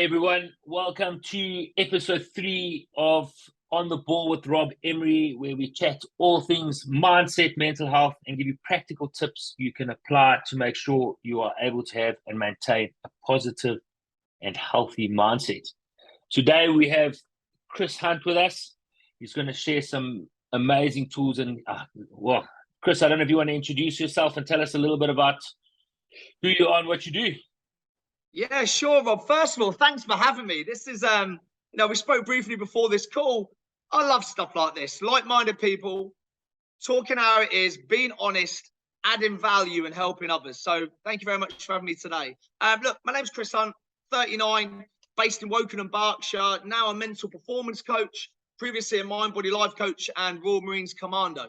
everyone. Welcome to episode 3 of On the Ball with Rob Emery, where we chat all things mindset, mental health, and give you practical tips you can apply to make sure you are able to have and maintain a positive and healthy mindset. Today, we have Chris Hunt with us. He's going to share some amazing tools. And, Chris, I don't know if you want to introduce yourself and tell us a little bit about who you are and what you do. Yeah, sure, Rob. First of all, thanks for having me. This is, we spoke briefly before this call. I love stuff like this. Like-minded people, talking how it is, being honest, adding value and helping others. So thank you very much for having me today. Look, my name's Chris Hunt, 39, based in Wokingham, Berkshire. Now a mental performance coach, previously a mind, body, life coach and Royal Marines Commando.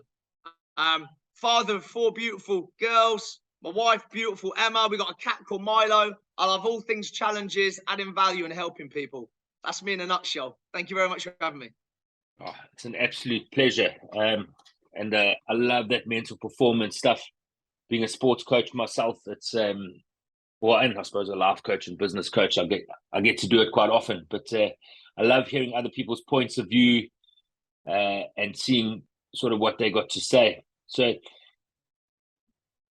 Father of 4 beautiful girls. My wife, beautiful Emma. We got a cat called Milo. I love all things challenges, adding value and helping people. That's me in a nutshell. Thank you very much for having me. Oh, it's an absolute pleasure. I love that mental performance stuff. Being a sports coach myself, it's and I suppose a life coach and business coach. I get to do it quite often, but I love hearing other people's points of view and seeing sort of what they got to say. So,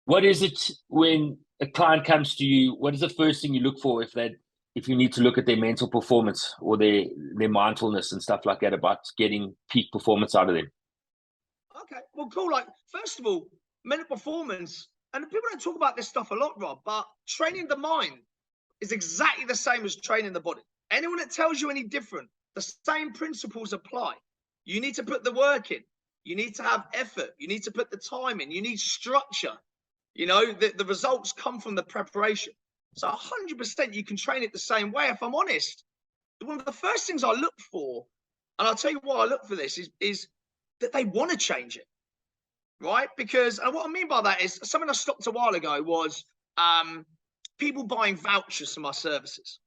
what is it when a client comes to you? What is the first thing you look for if you need to look at their mental performance or their mindfulness and stuff like that about getting peak performance out of them? Okay, well, cool. Like, first of all, mental performance, and people don't talk about this stuff a lot, Rob, but training the mind is exactly the same as training the body. Anyone that tells you any different, the same principles apply. You need to put the work in. You need to have effort. You need to put the time in. You need structure. You know, the results come from the preparation. So 100% you can train it the same way. If I'm honest, one of the first things I look for, and I'll tell you why I look for this, is that they want to change it, right? Because, and what I mean by that is, something I stopped a while ago was people buying vouchers for my services.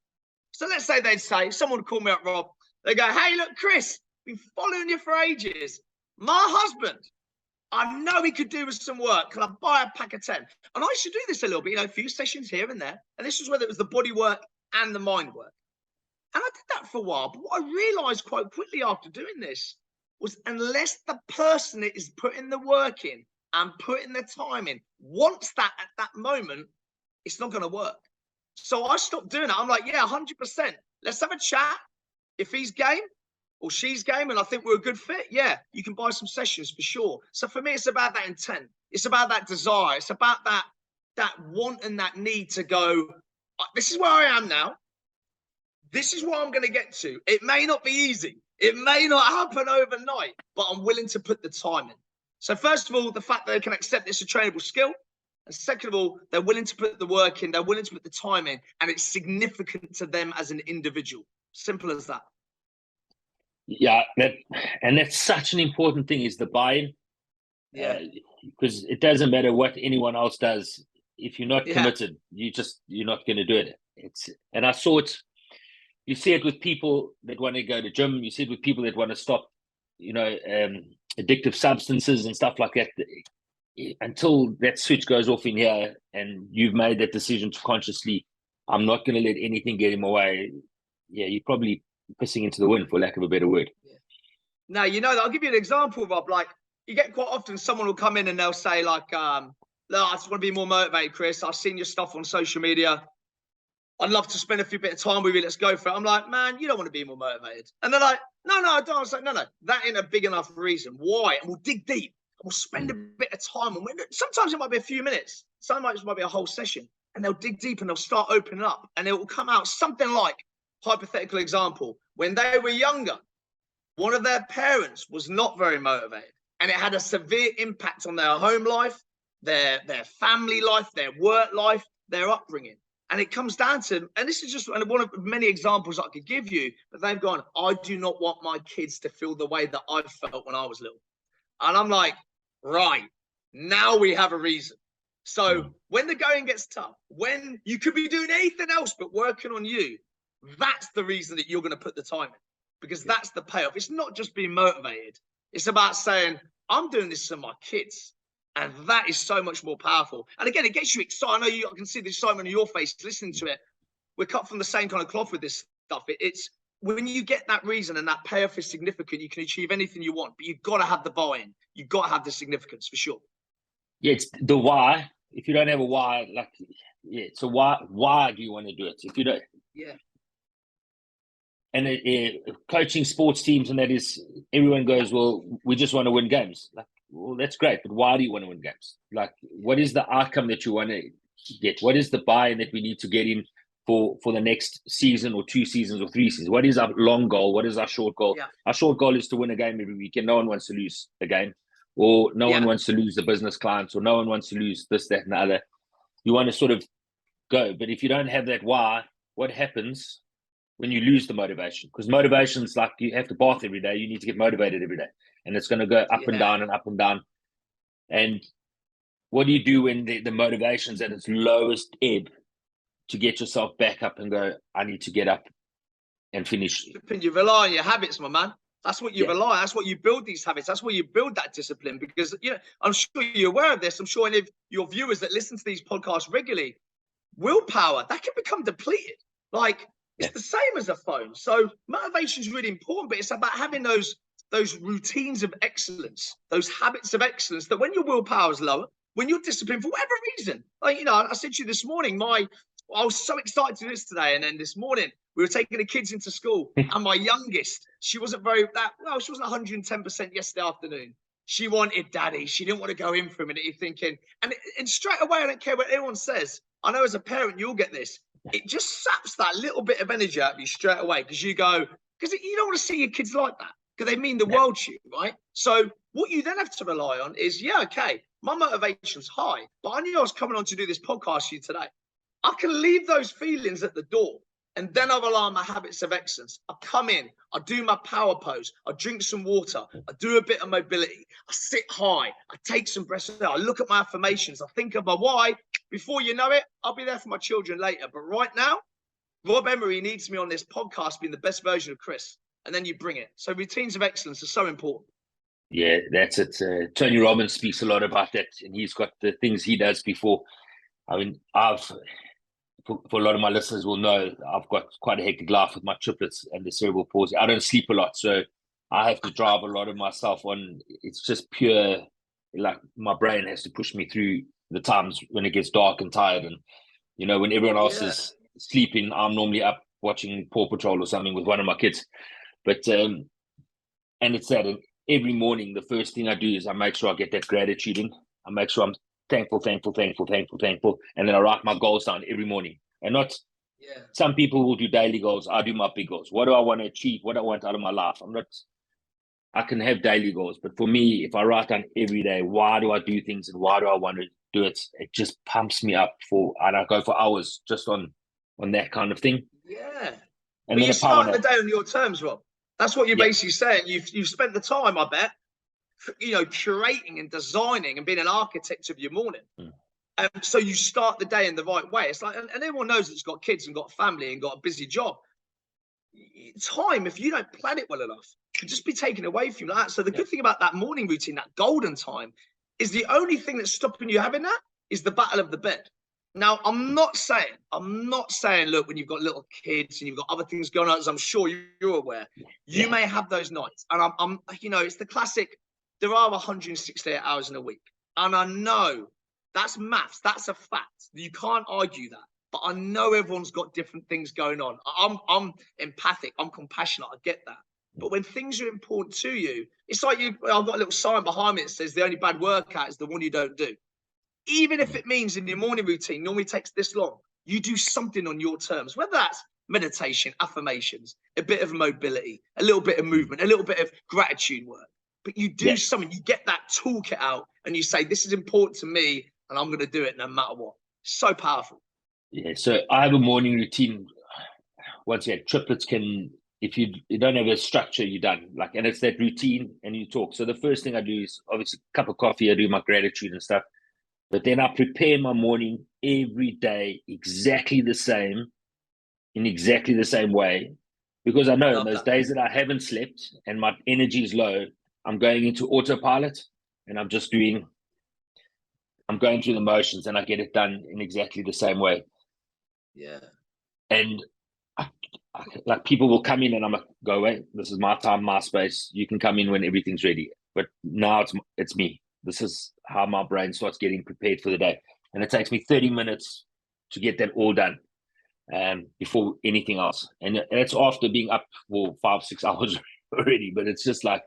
So let's say they'd say, someone would call me up, Rob, they go, hey, look, Chris, been following you for ages. My husband, I know he could do with some work. Can I buy a pack of 10? And I should do this a little bit, a few sessions here and there. And this was whether it was the body work and the mind work. And I did that for a while. But what I realized quite quickly after doing this was unless the person that is putting the work in and putting the time in wants that at that moment, it's not going to work. So I stopped doing it. I'm like, yeah, 100%. Let's have a chat. If he's game, or she's game and I think we're a good fit, yeah, you can buy some sessions for sure. So for me, it's about that intent. It's about that desire. It's about that want and that need to go, this is where I am now. This is where I'm going to get to. It may not be easy. It may not happen overnight, but I'm willing to put the time in. So first of all, the fact that they can accept it's a trainable skill. And second of all, they're willing to put the work in. They're willing to put the time in. And it's significant to them as an individual. Simple as that. Yeah, that's such an important thing is the buy-in. Yeah, because it doesn't matter what anyone else does. If you're not committed, you're not going to do it. And I saw it. You see it with people that want to go to gym. You see it with people that want to stop, addictive substances and stuff like that. Until that switch goes off in here, and you've made that decision to consciously, I'm not going to let anything get in my way. Yeah, you're probably pissing into the wind, for lack of a better word. Yeah. Now, I'll give you an example, Rob. Like, you get quite often someone will come in and they'll say, like, look, I just want to be more motivated, Chris. I've seen your stuff on social media. I'd love to spend a few bit of time with you. Let's go for it. I'm like, man, you don't want to be more motivated. And they're like, no, I don't. I was like, no, that ain't a big enough reason. Why? And we'll dig deep. And we'll spend a bit of time. And sometimes it might be a few minutes. Sometimes it might be a whole session. And they'll dig deep and they'll start opening up. And it will come out something like, hypothetical example, when they were younger, one of their parents was not very motivated, and it had a severe impact on their home life, their family life, their work life, their upbringing. And it comes down to, and this is just one of many examples I could give you, but they've gone, I do not want my kids to feel the way that I felt when I was little. And I'm like, right, now we have a reason. So when the going gets tough, when you could be doing anything else but working on you, that's the reason that you're going to put the time in, because that's the payoff. It's not just being motivated. It's about saying, I'm doing this for my kids. And that is so much more powerful. And again, it gets you excited. I can see the excitement on your face listening to it. We're cut from the same kind of cloth with this stuff. It's when you get that reason and that payoff is significant, you can achieve anything you want. But you've got to have the buy-in. You've got to have the significance for sure. Yeah, it's the why. If you don't have a why, like, yeah, so why do you want to do it? If you don't, yeah. And coaching sports teams, and that is, everyone goes, well, we just want to win games. Like, well, that's great, but why do you want to win games? Like, what is the outcome that you want to get? What is the buy-in that we need to get in for the next season or 2 seasons or 3 seasons? What is our long goal? What is our short goal? Yeah. Our short goal is to win a game every weekend. No one wants to lose a game, or no one wants to lose the business clients, or no one wants to lose this, that, and the other. You want to sort of go, but if you don't have that why, what happens when you lose the motivation? Because motivation is like you have to bath every day. You need to get motivated every day, and it's going to go up and down and up and down. And what do you do when the motivation's at its lowest ebb to get yourself back up and go, I need to get up and finish? You rely on your habits, my man. That's what you rely on. That's what you build these habits. That's where you build that discipline. Because, you know, I'm sure you're aware of this. I'm sure any of your viewers that listen to these podcasts regularly, willpower, that can become depleted. Like, it's the same as a phone. So motivation is really important, but it's about having those routines of excellence, those habits of excellence, that when your willpower is lower, when you're disciplined for whatever reason, like, you know, I said to you this morning, I was so excited to do this today. And then this morning we were taking the kids into school, and my youngest, she wasn't 110% yesterday afternoon. She wanted daddy. She didn't want to go in for a minute. You're thinking, and straight away, I don't care what anyone says. I know as a parent, you'll get this. It just saps that little bit of energy out of you straight away, because you don't want to see your kids like that, because they mean the world to you, right? So what you then have to rely on is, okay, my motivation's high, but I knew I was coming on to do this podcast for you today. I can leave those feelings at the door, and then I rely on my habits of excellence. I come in, I do my power pose, I drink some water, I do a bit of mobility, I sit high, I take some breaths, I look at my affirmations, I think of my why. Before you know it, I'll be there for my children later. But right now, Rob Emery needs me on this podcast being the best version of Chris, and then you bring it. So routines of excellence are so important. Yeah, that's it. Tony Robbins speaks a lot about that, and he's got the things he does before. I mean, for a lot of my listeners will know, I've got quite a hectic life with my triplets and the cerebral palsy. I don't sleep a lot, so I have to drive a lot of myself on. It's just pure, like, my brain has to push me through the times when it gets dark and tired. And, you know, when everyone else is sleeping, I'm normally up watching Paw Patrol or something with one of my kids. But, and it's that. And every morning, the first thing I do is I make sure I get that gratitude in. I make sure I'm thankful. And then I write my goals down every morning. And not, some people will do daily goals. I do my big goals. What do I want to achieve? What do I want out of my life? I can have daily goals, but for me, if I write down every day, why do I do things and why do I want to do it? It just pumps me up and I go for hours just on that kind of thing. Yeah. And then you start the day on your terms, Rob. That's what you're basically saying. You've spent the time, I bet, you know, curating and designing and being an architect of your morning. So you start the day in the right way. It's like, and everyone knows that's got kids and got a family and got a busy job. Time, if you don't plan it well enough, can just be taken away from you like that. So the good thing about that morning routine, that golden time, is the only thing that's stopping you having that is the battle of the bed. Now, I'm not saying, look, when you've got little kids and you've got other things going on, as I'm sure you're aware, you may have those nights. And I'm, you know, it's the classic, there are 168 hours in a week. And I know that's maths. That's a fact. You can't argue that. But I know everyone's got different things going on. I'm empathic. I'm compassionate. I get that. But when things are important to you, it's like I've got a little sign behind me that says the only bad workout is the one you don't do. Even if it means in your morning routine normally takes this long, you do something on your terms, whether that's meditation, affirmations, a bit of mobility, a little bit of movement, a little bit of gratitude work. But you do something, you get that toolkit out and you say, this is important to me and I'm going to do it no matter what. So powerful. Yeah, so I have a morning routine. Once again, triplets can, if you don't have a structure, you're done. Like, and it's that routine and you talk. So the first thing I do is obviously a cup of coffee. I do my gratitude and stuff. But then I prepare my morning every day exactly the same, in exactly the same way. Because I know in those days that I haven't slept and my energy is low, I'm going into autopilot and I'm going through the motions and I get it done in exactly the same way. Yeah. And like people will come in and I'm like, go away. This is my time, my space. You can come in when everything's ready. But now it's me. This is how my brain starts getting prepared for the day. And it takes me 30 minutes to get that all done before anything else. And it's after being up for 5-6 hours already. But it's just like,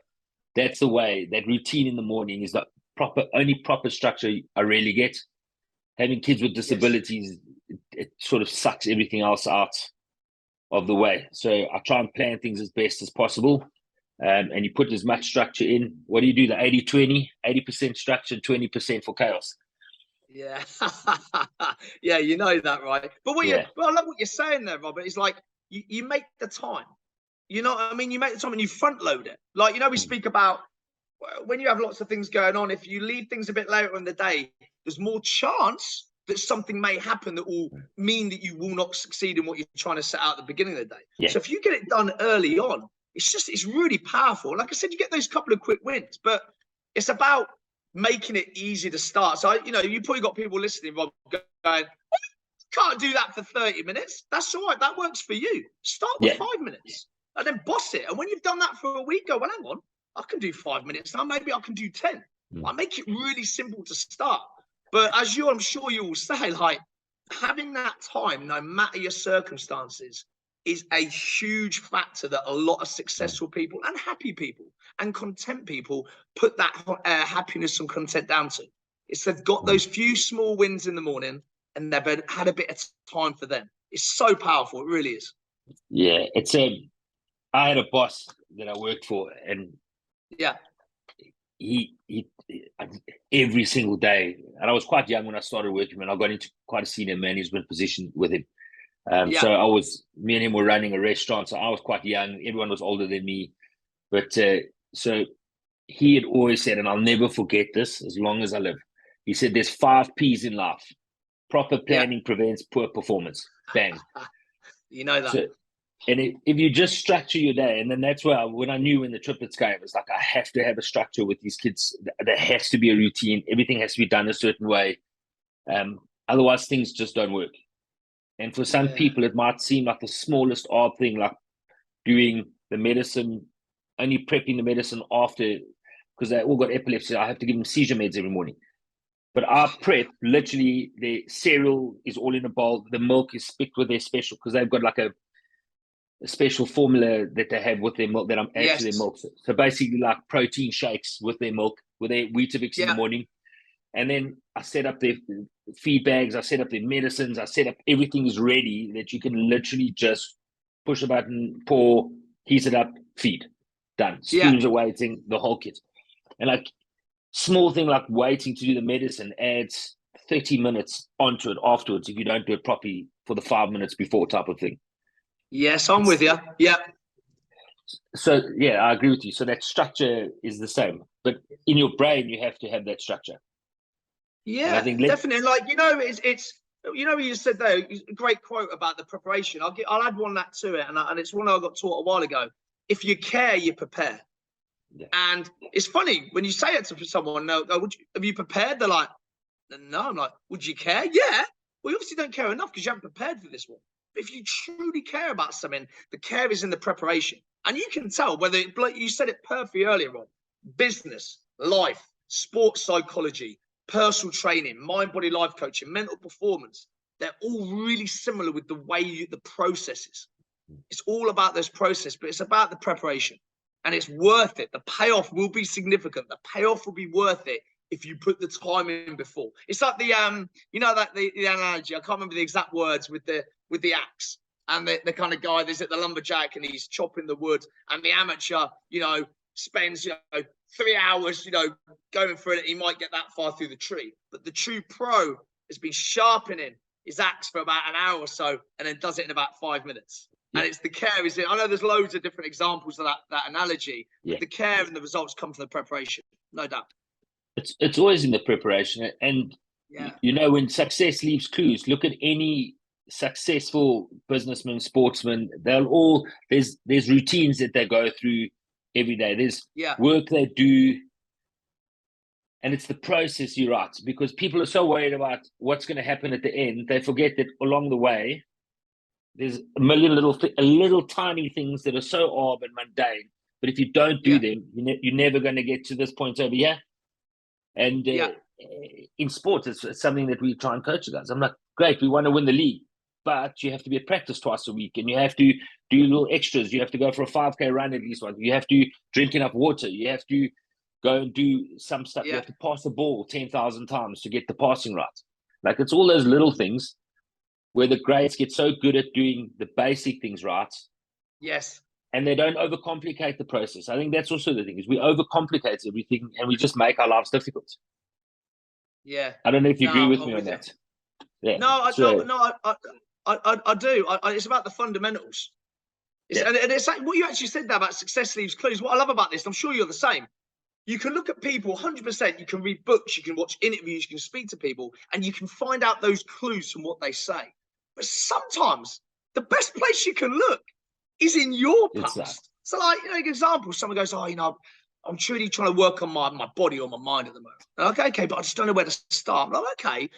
that's the way. That routine in the morning is the only proper structure I really get. Having kids with disabilities, it sort of sucks everything else out of the way. So I try and plan things as best as possible. And you put as much structure in. What do you do? The 80-20, 80% structure, 20% for chaos. Yeah. Yeah, you know that, right? But I love what you're saying there, Robert. It's like you make the time. You know what I mean? You make the time and you front load it. Like, we speak about when you have lots of things going on, if you leave things a bit later in the day, there's more chance that something may happen that will mean that you will not succeed in what you're trying to set out at the beginning of the day. Yeah. So if you get it done early on, it's really powerful. Like I said, you get those couple of quick wins, but it's about making it easy to start. So, you probably got people listening, Rob, going, can't do that for 30 minutes. That's all right. That works for you. Start with 5 minutes and then boss it. And when you've done that for a week, go, well, hang on, I can do 5 minutes now. Maybe I can do 10. I make it really simple to start. But as I'm sure you will say, like, having that time, no matter your circumstances, is a huge factor that a lot of successful people and happy people and content people put that happiness and content down to. It's they've got those few small wins in the morning and they've had a bit of time for them. It's so powerful. It really is. Yeah, I had a boss that I worked for, and he every single day, and I was quite young when I started working, and I got into quite a senior management position with him. So me and him were running a restaurant, so I was quite young. Everyone was older than me, but so he had always said, and I'll never forget this as long as I live. He said, "There's 5 P's in life: proper planning prevents poor performance." Bang. You know that. So, and if you just structure your day, and then that's where when I knew when the triplets came, it's like, I have to have a structure with these kids. There has to be a routine. Everything has to be done a certain way. Otherwise, things just don't work. And for some people, it might seem like the smallest odd thing, like doing the medicine, only prepping the medicine after, because they all got epilepsy. I have to give them seizure meds every morning. But our prep, literally, the cereal is all in a bowl. The milk is picked with their special, because they've got like a special formula that they have with their milk that I'm adding to their milk. So basically, like protein shakes with their milk, with their Weetabix in the morning. And then I set up their feed bags, I set up their medicines, I set up everything is ready that you can literally just push a button, pour, heat it up, feed. Done. Spoons are waiting, the whole kit. And like small thing like waiting to do the medicine adds 30 minutes onto it afterwards if you don't do it properly for the 5 minutes before type of thing. Yes, I'm with you. Yeah. So, I agree with you. So that structure is the same. But in your brain, you have to have that structure. Yeah, I think definitely. Like, it's you said there, a great quote about the preparation. I'll add one that to it, and it's one I got taught a while ago. If you care, you prepare. Yeah. And it's funny when you say it to someone, no, have you prepared? They're like, no. I'm like, would you care? Yeah. Well, you obviously don't care enough because you haven't prepared for this one. But if you truly care about something, the care is in the preparation. And you can tell whether, like you said it perfectly earlier on, business, life, sports psychology, personal training, mind, body, life coaching, mental performance. They're all really similar with the way the processes. It's all about this process, but it's about the preparation. And it's worth it. The payoff will be significant. The payoff will be worth it if you put the time in before. It's like the the analogy. I can't remember the exact words with the axe and the kind of guy that's at the lumberjack and he's chopping the wood, and the amateur, spends 3 hours, going through it. He might get that far through the tree, but the true pro has been sharpening his axe for about an hour or so, and then does it in about 5 minutes. And it's the care. I know there's loads of different examples of that analogy. But the care and the results come from the preparation, no doubt. It's always in the preparation, and when success leaves clues, look at any successful businessman, sportsman. There's routines that they go through every day. There's work they do, and it's the process, you're right, because people are so worried about what's going to happen at the end, they forget that along the way There's a million little tiny things that are so odd and mundane, but if you don't do Yeah, them, you're never going to get to this point over here. And yeah, in sports, it's something that we try and coach the guys. I'm like, great, we want to win the league, but you have to be at practice twice a week, and you have to do little extras. You have to go for a 5K run at least once. You have to drink enough water. You have to go and do some stuff. You yeah. have to pass the ball 10,000 times to get the passing right. Like, it's all those little things where the greats get so good at doing the basic things right, Yes. and they don't overcomplicate the process. I think that's also the thing, is we overcomplicate everything and we just make our lives difficult. Yeah. I don't know if you agree No, with I'm me on with you. that. Yeah. No, I So no, no, I do. It's about the fundamentals. yeah, And it's like what you actually said there about success leaves clues. What I love about this, I'm sure you're the same. You can look at people 100%. You can read books, you can watch interviews, you can speak to people, and you can find out those clues from what they say. But sometimes the best place you can look is in your it's that. past. So, like, you know, an example, someone goes, oh, you know, I'm truly trying to work on my body or my mind at the moment. Okay, but I just don't know where to start. I'm like, okay,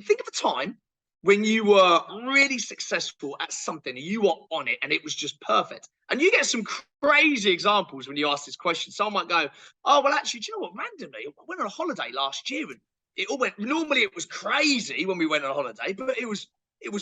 think of a time when you were really successful at something and you were on it and it was just perfect. And you get some crazy examples when you ask this question. Someone might go, oh, well, actually, do you know what? Randomly, I went on a holiday last year and it all went, normally it was crazy when we went on a holiday, but it was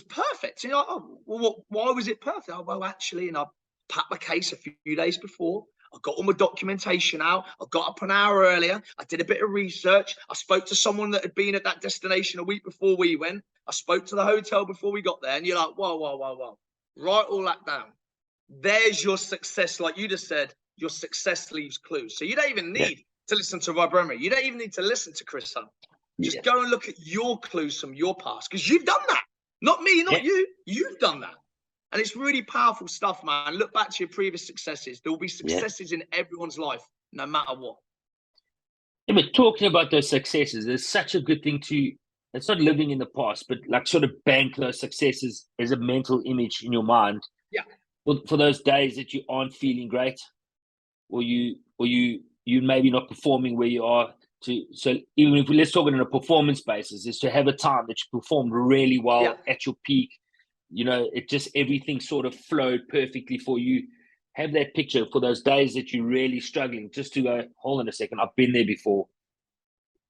perfect. And you're like, oh, well, why was it perfect? Oh, well, actually, and I packed my case a few days before. I got all my documentation out. I got up an hour earlier. I did a bit of research. I spoke to someone that had been at that destination a week before we went. I spoke to the hotel before we got there. And you're like, whoa, whoa, whoa, whoa. Write all that down. There's your success. Like you just said, your success leaves clues. So you don't even Yeah. need to listen to Rob Emery. You don't even need to listen to Chris Hunt. Yeah. Just go and look at your clues from your past because you've done that. Not me, not Yeah. you. You've done that. And it's really powerful stuff, man. Look back to your previous successes. There will be Yeah. successes in everyone's life, no matter what. Yeah, but talking about those successes, it's such a good thing to, it's not living in the past, but like sort of bank those successes as a mental image in your mind Yeah. for those days that you aren't feeling great, or you maybe not performing where you are. So even if let's talk it on a performance basis, is to have a time that you performed really Yeah. well at your peak. You know, it just everything sort of flowed perfectly for you. Have that picture for those days that you're really struggling, just to go, hold on a second, I've been there before.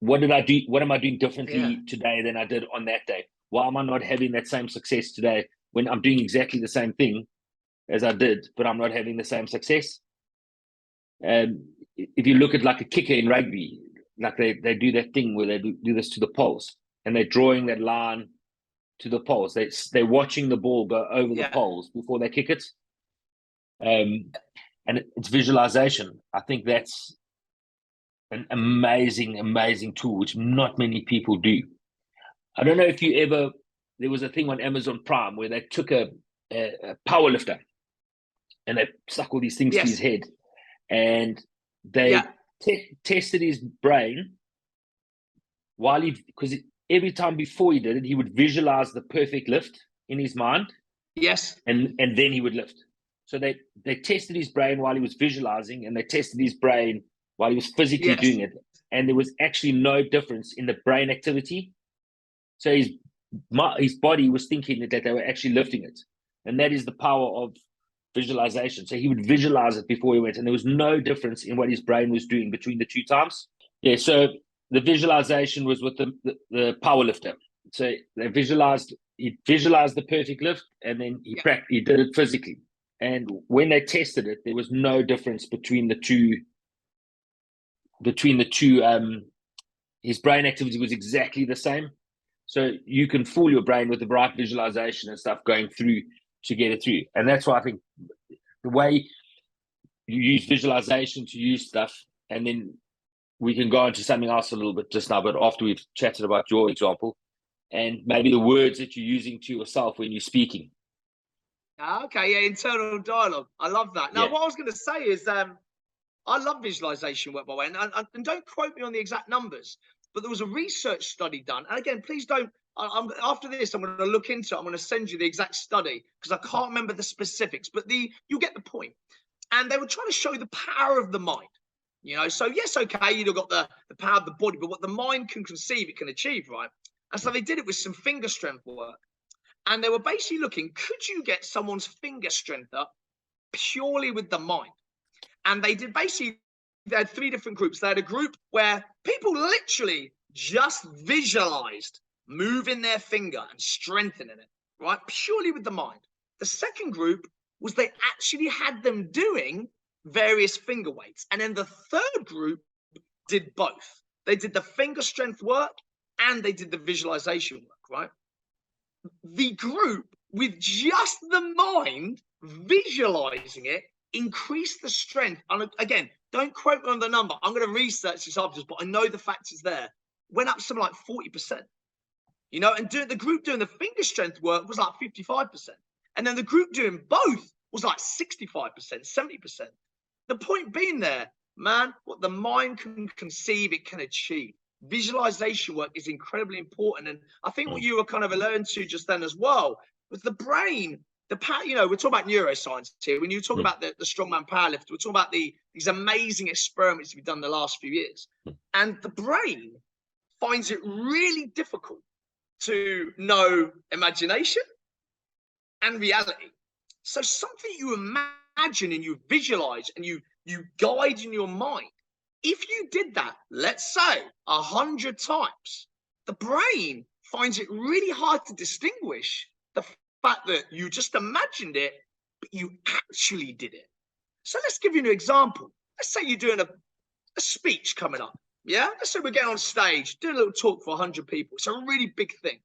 What did I do? What am I doing Yeah. differently today than I did on that day? Why am I not having that same success today when I'm doing exactly the same thing as I did, but I'm not having the same success? If you look at like a kicker in rugby, like they do that thing where they do this to the poles, and they're drawing that line to the poles. They're watching the ball go over the Yeah. poles before they kick it. And it's visualization. I think that's an amazing, amazing tool, which not many people do. I don't know if you ever, there was a thing on Amazon Prime where they took a power lifter and they stuck all these things to his Yes. head, and they Yeah. tested his brain while because every time before he did it, he would visualize the perfect lift in his mind, Yes. and then he would lift. So they tested his brain while he was visualizing, and they tested his brain while he was physically Yes. doing it, and there was actually no difference in the brain activity. So his body was thinking that they were actually lifting it, and that is the power of visualization. So he would visualize it before he went, and there was no difference in what his brain was doing between the two times. Yeah, so the visualization was with the power lifter. So he visualized the perfect lift, and then he did it physically. And when they tested it, there was no difference between the two. His brain activity was exactly the same. So you can fool your brain with the right visualization and stuff going through to get it through. And that's why I think the way you use visualization to use stuff, and then we can go into something else a little bit just now, but after we've chatted about your example, and maybe the words that you're using to yourself when you're speaking. Okay, yeah, internal dialogue. I love that. Now, what I was going to say is, I love visualization work, by the way, and don't quote me on the exact numbers, but there was a research study done. And again, please don't. After this, I'm going to look into it. I'm going to send you the exact study because I can't remember the specifics, but you get the point. And they were trying to show the power of the mind. You know, so yes, okay, you've got the power of the body, but what the mind can conceive, it can achieve, right? And so they did it with some finger strength work. And they were basically looking, could you get someone's finger strength up purely with the mind? And they did basically, they had 3 different groups. They had a group where people literally just visualized moving their finger and strengthening it, right? Purely with the mind. The second group was they actually had them doing various finger weights. And then the third group did both. They did the finger strength work and they did the visualization work, right? The group with just the mind visualizing it increased the strength. And again, don't quote me on the number. I'm going to research this afterwards, but I know the fact is there. Went up something like 40%. You know, and the group doing the finger strength work was like 55%. And then the group doing both was like 65%, 70%. The point being there, man, what the mind can conceive, it can achieve. Visualization work is incredibly important. And I think what you were kind of alluding to just then as well was the brain, the power. You know, we're talking about neuroscience here. When you talk about the strongman powerlifter, we're talking about these amazing experiments we've done the last few years. And the brain finds it really difficult to know imagination and reality. So something you imagine and you visualize and you guide in your mind, if you did that, let's say 100 times, the brain finds it really hard to distinguish the fact that you just imagined it, but you actually did it. So let's give you an example. Let's say you're doing a speech coming up. Yeah, let's say we're getting on stage, doing a little talk for 100 people. It's a really big thing.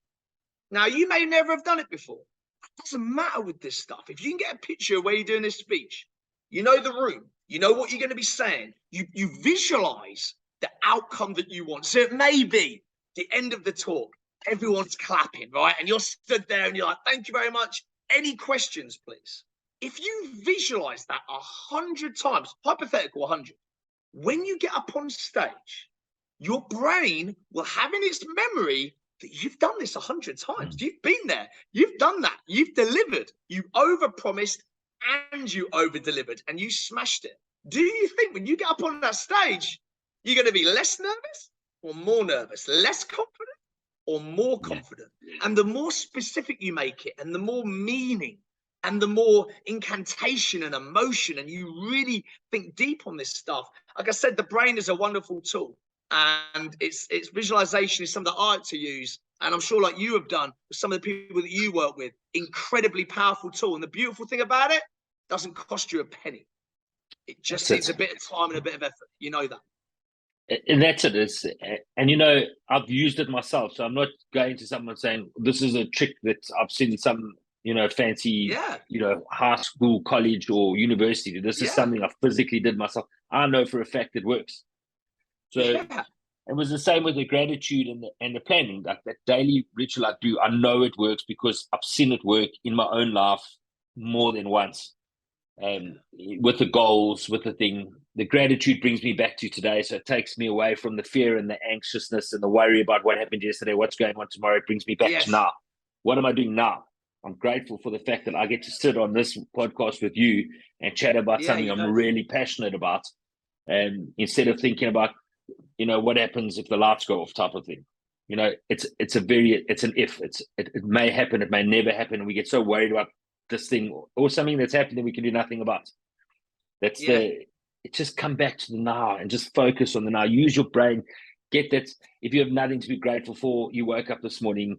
Now, you may never have done it before. It doesn't matter with this stuff. If you can get a picture of where you're doing this speech, you know the room, you know what you're going to be saying, you visualize the outcome that you want. So it may be the end of the talk, everyone's clapping, right? And you're stood there and you're like, thank you very much. Any questions, please? If you visualize that 100 times, hypothetical 100, when you get up on stage, your brain will have in its memory that you've done this 100 times. You've been there. You've done that. You've delivered. You overpromised and you over-delivered and you smashed it. Do you think when you get up on that stage, you're going to be less nervous or more nervous? Less confident or more confident? And the more specific you make it and the more meaning and the more incantation and emotion, and you really think deep on this stuff. Like I said, the brain is a wonderful tool. And its visualization is something that I like to use. And I'm sure like you have done with some of the people that you work with, incredibly powerful tool. And the beautiful thing about it, doesn't cost you a penny. It just needs a bit of time and a bit of effort. You know that. And that's it. And, you know, I've used it myself. So I'm not going to someone saying, this is a trick that I've seen some, you know, fancy, you know, high school, college or university. This is something I physically did myself. I know for a fact it works. So it was the same with the gratitude and the planning. Like that daily ritual I do, I know it works because I've seen it work in my own life more than once. With the goals, with the thing, the gratitude brings me back to today. So it takes me away from the fear and the anxiousness and the worry about what happened yesterday, what's going on tomorrow. It brings me back to now. What am I doing now? I'm grateful for the fact that I get to sit on this podcast with you and chat about something I'm really passionate about. Instead of thinking about, you know, what happens if the lights go off type of thing. You know, it's an if. It may happen, it may never happen, and we get so worried about this thing or something that's happened that we can do nothing about. That's it. Just come back to the now and just focus on the now. Use your brain. Get that. If you have nothing to be grateful for, you woke up this morning,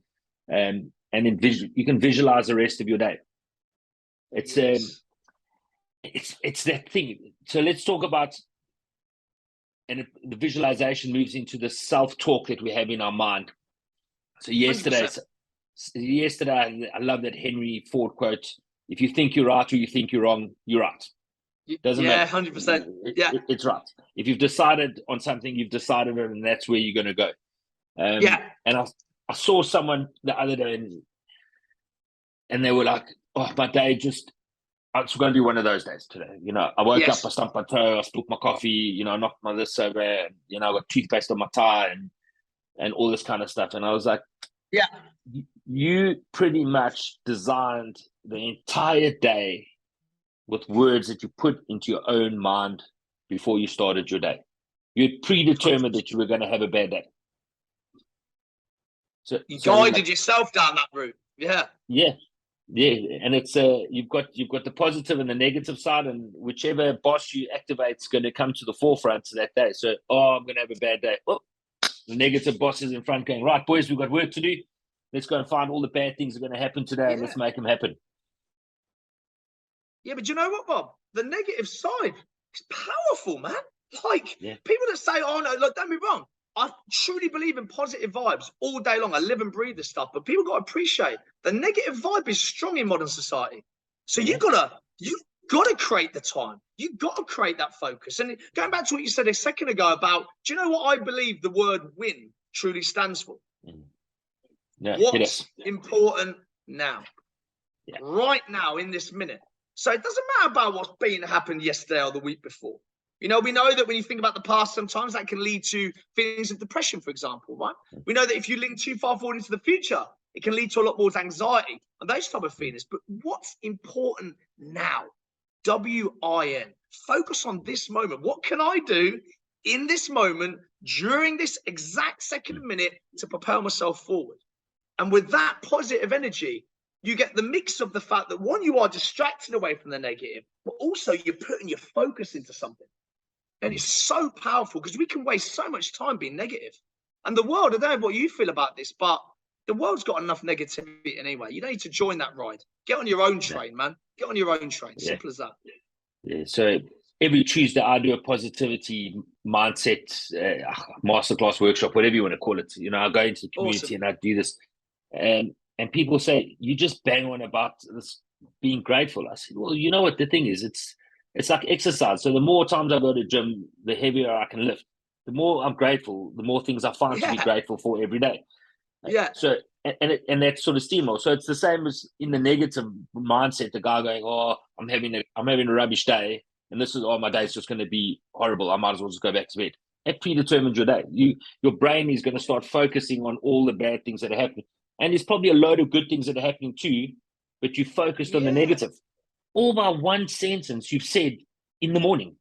and then you can visualize the rest of your day. It's that thing. So let's talk about. And the visualization moves into the self-talk that we have in our mind. So yesterday, I love that Henry Ford quote, if you think you're right or you think you're wrong, you're right. Doesn't matter. 100%. It's right. If you've decided on something, you've decided it, and that's where you're going to go. And I saw someone the other day, and they were like, oh, my day just... It's going to be one of those days today. You know, I woke up, I stumped my toe, I spilled my coffee, you know, I knocked my this over, and, you know, I got toothpaste on my tie and all this kind of stuff. And I was like, you pretty much designed the entire day with words that you put into your own mind before you started your day. You had predetermined that you were going to have a bad day. So you guided yourself down that route. Yeah. Yeah. Yeah, and it's you've got the positive and the negative side, and whichever boss you activate is going to come to the forefront that day. So, I'm going to have a bad day. Oh, the negative boss is in front, going, right, boys, we've got work to do. Let's go and find all the bad things that are going to happen today, and let's make them happen. Yeah, but you know what, Bob? The negative side is powerful, man. Like Yeah. people that say, "Oh no," look, don't be wrong. I truly believe in positive vibes all day long. I live and breathe this stuff, but people got to appreciate the negative vibe is strong in modern society. So you gotta create the time. You gotta create that focus. And going back to what you said a second ago about, do you know what I believe the word "win" truly stands for? Yeah, What's important now, yeah. right now in this minute. So it doesn't matter about what's been happened yesterday or the week before. You know, we know that when you think about the past, sometimes that can lead to feelings of depression, for example, right? We know that if you link too far forward into the future, it can lead to a lot more anxiety and those type of feelings. But what's important now? WIN. Focus on this moment. What can I do in this moment during this exact second minute to propel myself forward? And with that positive energy, you get the mix of the fact that one, you are distracted away from the negative, but also you're putting your focus into something. And it's so powerful because we can waste so much time being negative. And the world, I don't know what you feel about this, but the world's got enough negativity anyway. You don't need to join that ride. Get on your own train, man. Get on your own train. Simple as that. Yeah. So every Tuesday, I do a positivity mindset masterclass workshop, whatever you want to call it. You know, I go into the community and I do this. And people say, you just bang on about this being grateful. I said, well, you know what the thing is? It's like exercise. So the more times I go to the gym, the heavier I can lift. The more I'm grateful, the more things I find to be grateful for every day. Yeah. So and that sort of steamroll. So it's the same as in the negative mindset. The guy going, "Oh, I'm having a rubbish day, and this is my day's just going to be horrible. I might as well just go back to bed." That predetermines your day. Your brain is going to start focusing on all the bad things that are happening, and there's probably a load of good things that are happening too, but you focused on the negative. All by one sentence you've said in the morning,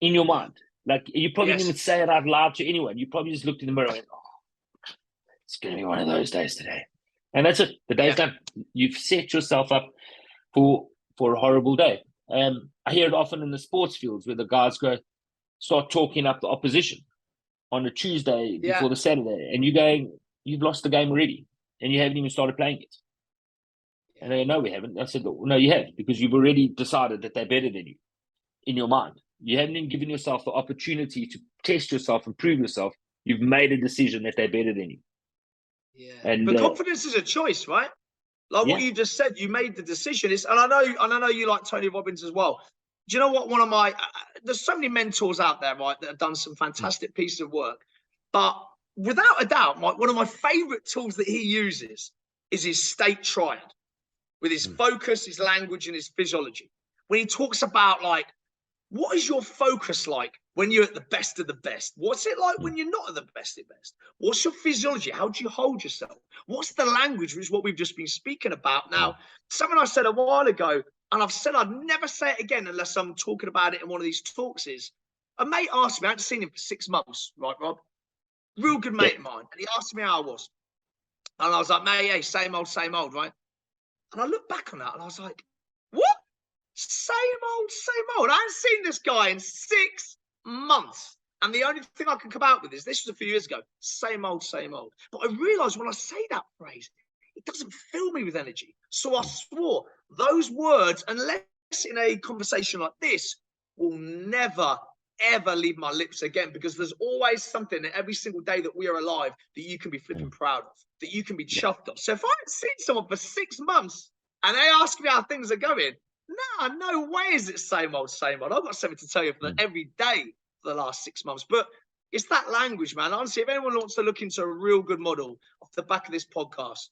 in your mind. Like you probably didn't even say it out loud to anyone. You probably just looked in the mirror and went, "Oh, it's going to be one of those days today." And that's it. The day's done. You've set yourself up for a horrible day. I hear it often in the sports fields where the guys start talking up the opposition on a Tuesday before the Saturday, and you're going, "You've lost the game already, and you haven't even started playing it." And they go, "No, we haven't." I said, "Well, no, you have, because you've already decided that they're better than you in your mind. You haven't even given yourself the opportunity to test yourself and prove yourself. You've made a decision that they're better than you." Yeah. And but confidence is a choice, right? Like what you just said, you made the decision. And I know you like Tony Robbins as well. Do you know what? One of my there's so many mentors out there, right, that have done some fantastic pieces of work. But without a doubt, one of my favorite tools that he uses is his state triad with his focus, his language, and his physiology. When he talks about like, what is your focus like when you're at the best of the best? What's it like when you're not at the best of the best? What's your physiology? How do you hold yourself? What's the language, which is what we've just been speaking about? Now, something I said a while ago, and I've said I'd never say it again unless I'm talking about it in one of these talks, is a mate asked me, I hadn't seen him for 6 months, right, Rob? Real good mate of mine. And he asked me how I was. And I was like, mate, hey, same old, right? And I look back on that and I was like, what? Same old. I haven't seen this guy in 6 months. And the only thing I can come out with is, this was a few years ago, same old. But I realized when I say that phrase, it doesn't fill me with energy. So I swore those words, unless in a conversation like this, will never, ever leave my lips again, because there's always something every single day that we are alive that you can be flipping proud of, that you can be chuffed of. So if I haven't seen someone for 6 months and they ask me how things are going, no way is it same old. I've got something to tell you for every day for the last 6 months. But it's that language, man. Honestly, if anyone wants to look into a real good model off the back of this podcast,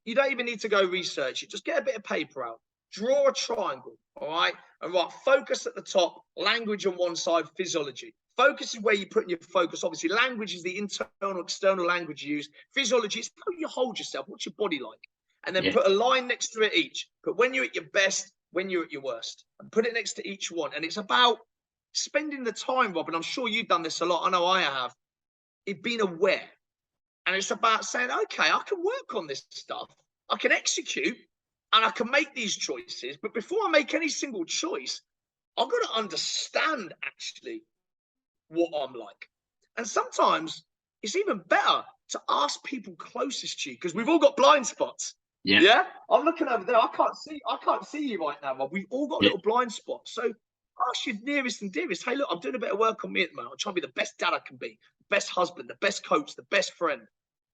you don't even need to go research it. Just get a bit of paper out, draw a triangle, all right? And write focus at the top, language on one side, physiology. Focus is where you put in your focus. Obviously, language is the internal, external language you use. Physiology is how you hold yourself. What's your body like? And then put a line next to it each. But when you're at your best, when you're at your worst, and put it next to each one. And it's about spending the time, Rob, and I'm sure you've done this a lot. I know I have. It being aware. And it's about saying, okay, I can work on this stuff. I can execute and I can make these choices. But before I make any single choice, I've got to understand actually what I'm like. And sometimes it's even better to ask people closest to you, because we've all got blind spots. Yeah. Yeah. I'm looking over there. I can't see you right now, Rob. We've all got little blind spots. So ask your nearest and dearest, hey, look, I'm doing a bit of work on me at the moment. I'm trying to be the best dad I can be, the best husband, the best coach, the best friend,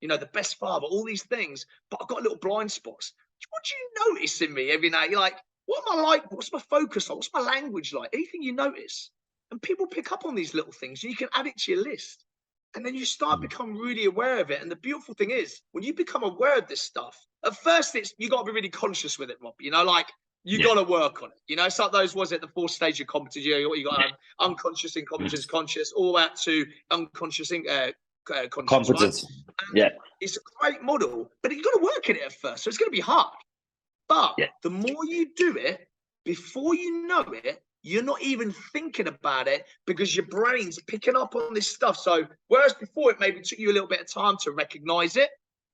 the best father, all these things. But I've got little blind spots. What do you notice in me every night? You're like, what am I like? What's my focus like? What's my language like? Anything you notice? And people pick up on these little things, and you can add it to your list. And then you start become really aware of it. And the beautiful thing is, when you become aware of this stuff, at first you got to be really conscious with it, Rob. Like you got to work on it. It's like those, was it the 4th stage of competence? You got unconscious, incompetence, conscious, all that to unconscious, conscious, competence. Right? It's a great model, but you've got to work at it at first. So it's going to be hard. But the more you do it, before you know it, you're not even thinking about it because your brain's picking up on this stuff. So whereas before it maybe took you a little bit of time to recognize it,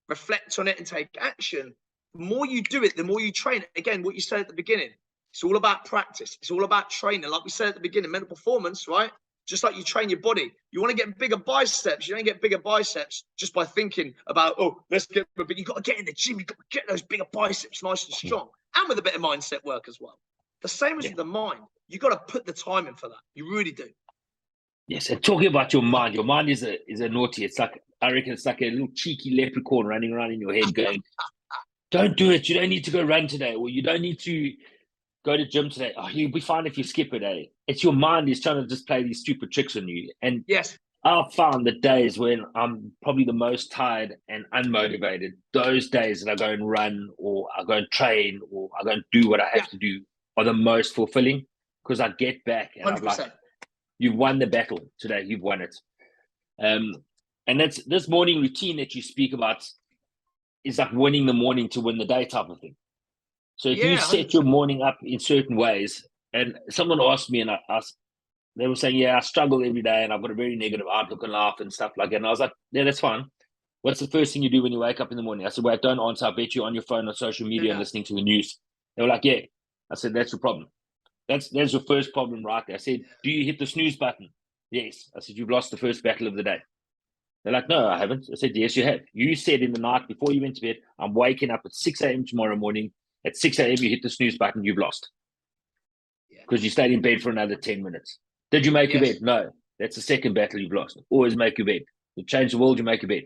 reflect on it and take action, the more you do it, the more you train it. Again, what you said at the beginning, it's all about practice. It's all about training. Like we said at the beginning, mental performance, right? Just like you train your body. You want to get bigger biceps. You don't get bigger biceps just by thinking about, let's get, but you've got to get in the gym. You've got to get those bigger biceps nice and strong. And with a bit of mindset work as well. The same as with the mind. You got to put the time in for that. You really do. Yes, and talking about your mind is a naughty. It's like, I reckon it's like a little cheeky leprechaun running around in your head going, don't do it. You don't need to go run today, or you don't need to go to gym today. Oh, you'll be fine if you skip a day. It's your mind is trying to just play these stupid tricks on you. And I've found the days when I'm probably the most tired and unmotivated, those days that I go and run, or I go and train, or I go and do what I have to do, are the most fulfilling, because I get back and 100%. I'm like, you've won the battle today. You've won it. And that's this morning routine that you speak about is like winning the morning to win the day type of thing. So if you set 100%. Your morning up in certain ways, and someone asked me, and they were saying, I struggle every day and I've got a very negative outlook on life and stuff like that. And I was like, that's fine. What's the first thing you do when you wake up in the morning? I said, wait, don't answer. I bet you're on your phone or social media and listening to the news. They were like, yeah. I said, that's your problem. That's your first problem right there. I said, do you hit the snooze button? Yes. I said, you've lost the first battle of the day. They're like, no, I haven't. I said, yes, you have. You said in the night before you went to bed, I'm waking up at 6 a.m. tomorrow morning. At 6 a.m. you hit the snooze button, you've lost. Because you stayed in bed for another 10 minutes. Did you make your bed? No. That's the second battle you've lost. Always make your bed. You change the world, you make your bed.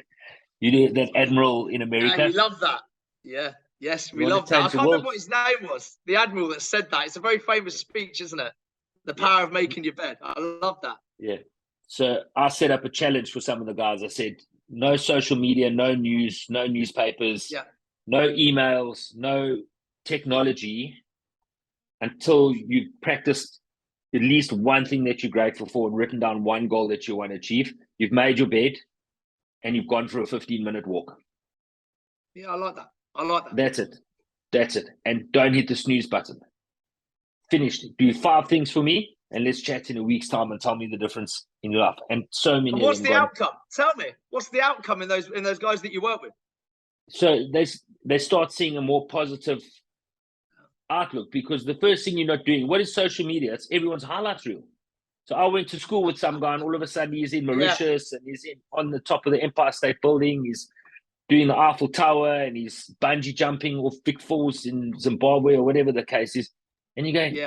You did that admiral in America. And we love that. Yeah. Yes, we love that. I can't remember what his name was. The admiral that said that. It's a very famous speech, isn't it? The power of making your bed. I love that. Yeah. So I set up a challenge for some of the guys. I said, no social media, no news, no newspapers, no emails, no technology until you've practiced at least one thing that you're grateful for and written down one goal that you want to achieve. You've made your bed and you've gone for a 15-minute walk. Yeah, I like that. I like that. That's it. And don't hit the snooze button. Finished. Do 5 things for me and let's chat in a week's time and tell me the difference in your life. And so many. And what's the outcome? Tell me. What's the outcome in those guys that you work with? So they start seeing a more positive outlook, because the first thing you're not doing, what is social media? It's everyone's highlight reel. So I went to school with some guy and all of a sudden he's in Mauritius and he's on the top of the Empire State Building. He's doing the Eiffel Tower and he's bungee jumping off Big Falls in Zimbabwe or whatever the case is. And you're going,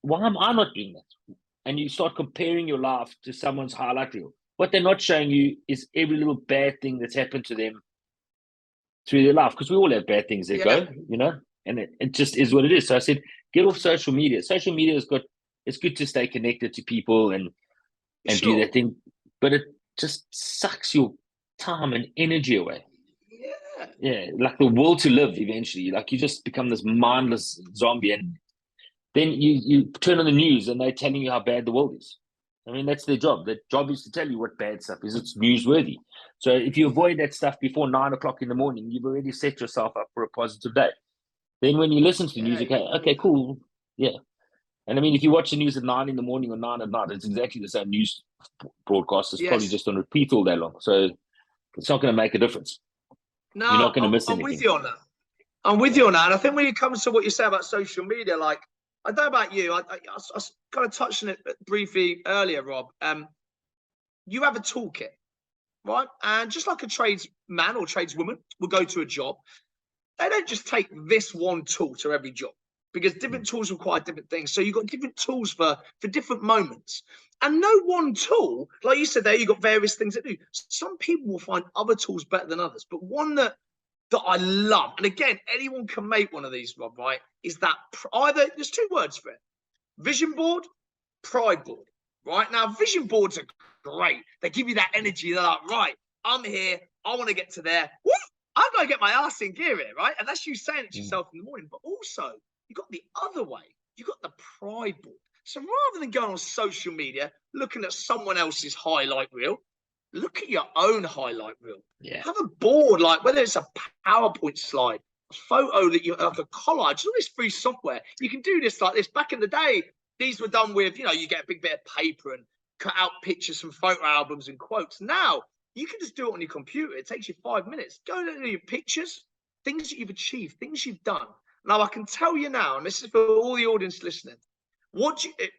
why am I not doing that? And you start comparing your life to someone's highlight reel. What they're not showing you is every little bad thing that's happened to them through their life, because we all have bad things that go, and it just is what it is. So I said, get off social media. Social media it's good to stay connected to people and do that thing, but it just sucks your time and energy away. Yeah, like the will to live eventually. Like you just become this mindless zombie, and then you turn on the news and they're telling you how bad the world is. I mean, that's their job. Their job is to tell you what bad stuff is. It's newsworthy. So if you avoid that stuff before 9 o'clock in the morning, you've already set yourself up for a positive day. Then when you listen to the news, okay, cool. Yeah. And I mean, if you watch the news at 9 in the morning or 9 at night, it's exactly the same news broadcast. It's probably just on repeat all day long. So it's not going to make a difference. No, you're not going to miss anything. I'm with you on that. I'm with you on that. And I think when it comes to what you say about social media, like, I don't know about you, I kind of touched on it briefly earlier, Rob. You have a toolkit, right? And just like a tradesman or tradeswoman will go to a job, they don't just take this one tool to every job, because different tools require different things. So you've got different tools for different moments. And no one tool, like you said there, you've got various things that do. Some people will find other tools better than others, but one that I love, and again, anyone can make one of these, Rob, right? Is that either, there's two words for it: vision board, pride board, right? Now, vision boards are great. They give you that energy. They're like, right, I'm here. I want to get to there. Woo! I've got to get my ass in gear here, right? And that's you saying it to yourself in the morning. But also, you got the other way. You got the pride board. So rather than going on social media, looking at someone else's highlight reel, look at your own highlight reel. Yeah. Have a board, like whether it's a PowerPoint slide, a photo that you like, a collage, all this free software. You can do this like this. Back in the day, these were done with, you get a big bit of paper and cut out pictures from photo albums and quotes. Now you can just do it on your computer. It takes you 5 minutes. Go into your pictures, things that you've achieved, things you've done. Now I can tell you now, and this is for all the audience listening,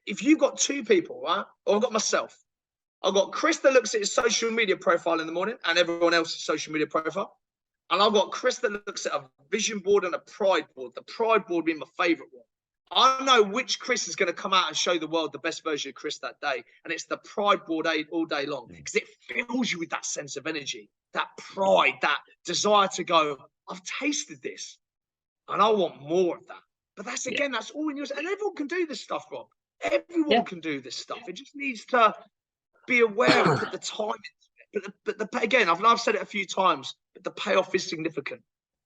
if you've got two people, right? Or I've got myself. I've got Chris that looks at his social media profile in the morning and everyone else's social media profile. And I've got Chris that looks at a vision board and a pride board, the pride board being my favorite one. I know which Chris is going to come out and show the world the best version of Chris that day. And it's the pride board all day long, because it fills you with that sense of energy, that pride, that desire to go, I've tasted this and I want more of that. But that's, again, that's all in yours. And everyone can do this stuff, Rob. Everyone can do this stuff. It just needs to be aware and put the time into it. But again, I've said it a few times, but the payoff is significant.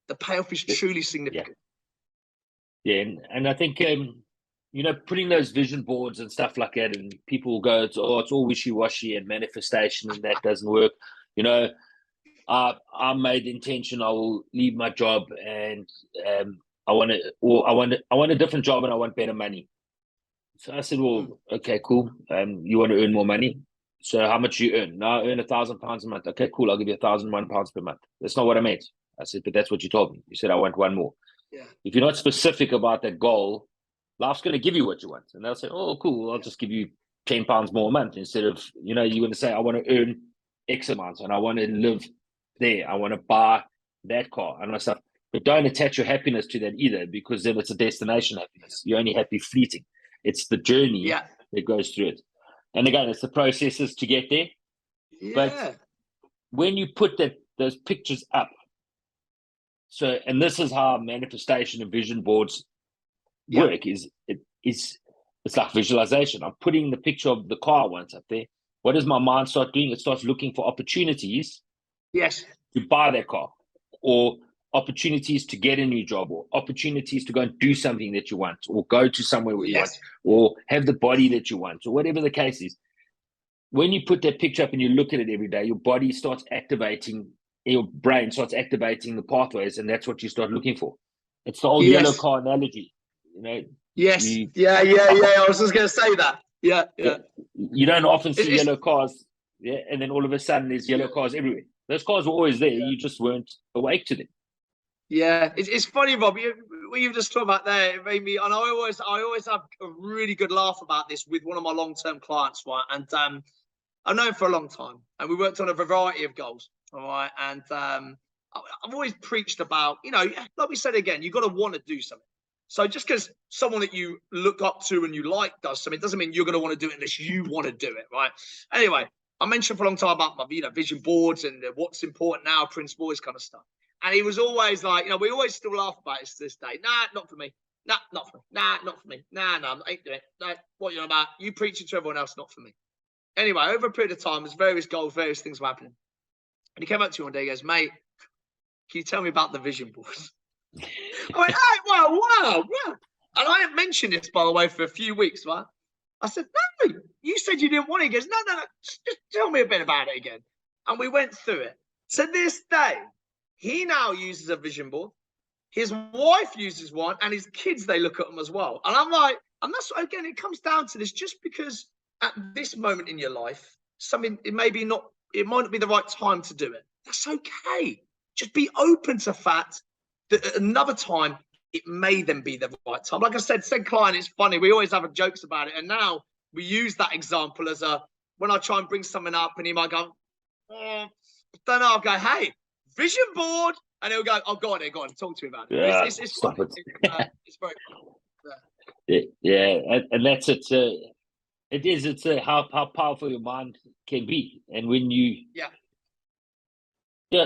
The payoff is truly significant. Yeah, and I think putting those vision boards and stuff like that, and people will go, it's all wishy-washy and manifestation, and that doesn't work. I made the intention I will leave my job, and I want a different job, and I want better money. So I said, well, okay, cool. You want to earn more money? So how much you earn? Now I earn £1,000 a month. Okay, cool. I'll give you £1,001 per month. That's not what I meant. I said, but that's what you told me. You said I want one more. Yeah. If you're not specific about that goal, life's going to give you what you want. And they'll say, oh, cool. I'll just give you £10 more a month, instead of, you're going to say, I want to earn X amount and I want to live there. I want to buy that car and stuff. But don't attach your happiness to that either, because then it's a destination happiness. You're only happy fleeting. It's the journey that goes through it. And again, it's the processes to get there. Yeah. But when you put those pictures up, and this is how manifestation and vision boards work, it's like visualization. I'm putting the picture of the car I want up there. What does my mind start doing? It starts looking for opportunities to buy that car, or opportunities to get a new job, or opportunities to go and do something that you want, or go to somewhere where you want, or have the body that you want, or whatever the case is. When you put that picture up and you look at it every day, your body starts activating, your brain starts activating the pathways, and that's what you start looking for. It's the old yellow car analogy, Yes. I was just going to say that. Yeah. You don't often see yellow cars, and then all of a sudden there's yellow cars everywhere. Those cars were always there. You just weren't awake to them. Yeah, it's funny, Rob. What you've just talked about there, it made me, and I always have a really good laugh about this with one of my long-term clients, right? And I've known him for a long time, and we worked on a variety of goals, all right? And I've always preached about, like we said again, you've got to want to do something. So just because someone that you look up to and you like does something, doesn't mean you're going to want to do it unless you want to do it, right? Anyway, I mentioned for a long time about my vision boards and what's important now, principle, this kind of stuff. And he was always like, we always still laugh about it to this day. Nah, not for me. Nah, not for me. Nah, not for me. Nah, I ain't doing it. No, what you're about? You preach it to everyone else, not for me. Anyway, over a period of time, there's various goals, various things were happening. And he came up to me one day, he goes, mate, can you tell me about the vision boards? I went, wow. And I hadn't mentioned this, by the way, for a few weeks, right? I said, no, you said you didn't want it. He goes, no, just tell me a bit about it again. And we went through it. To this day, he now uses a vision board. His wife uses one, and his kids, they look at them as well. And I'm like, and that's, again, it comes down to this. Just because at this moment in your life, it might not be the right time to do it. That's okay. Just be open to fact At another time, it may then be the right time. Like I said client, it's funny. We always have jokes about it. And now we use that example as when I try and bring something up and he might go, don't know. I'll go, hey, vision board. And he'll go, oh, go on, talk to me about it. Yeah, It's stop funny. it. It's very funny. Yeah, and that's it. It's how powerful your mind can be. And when you,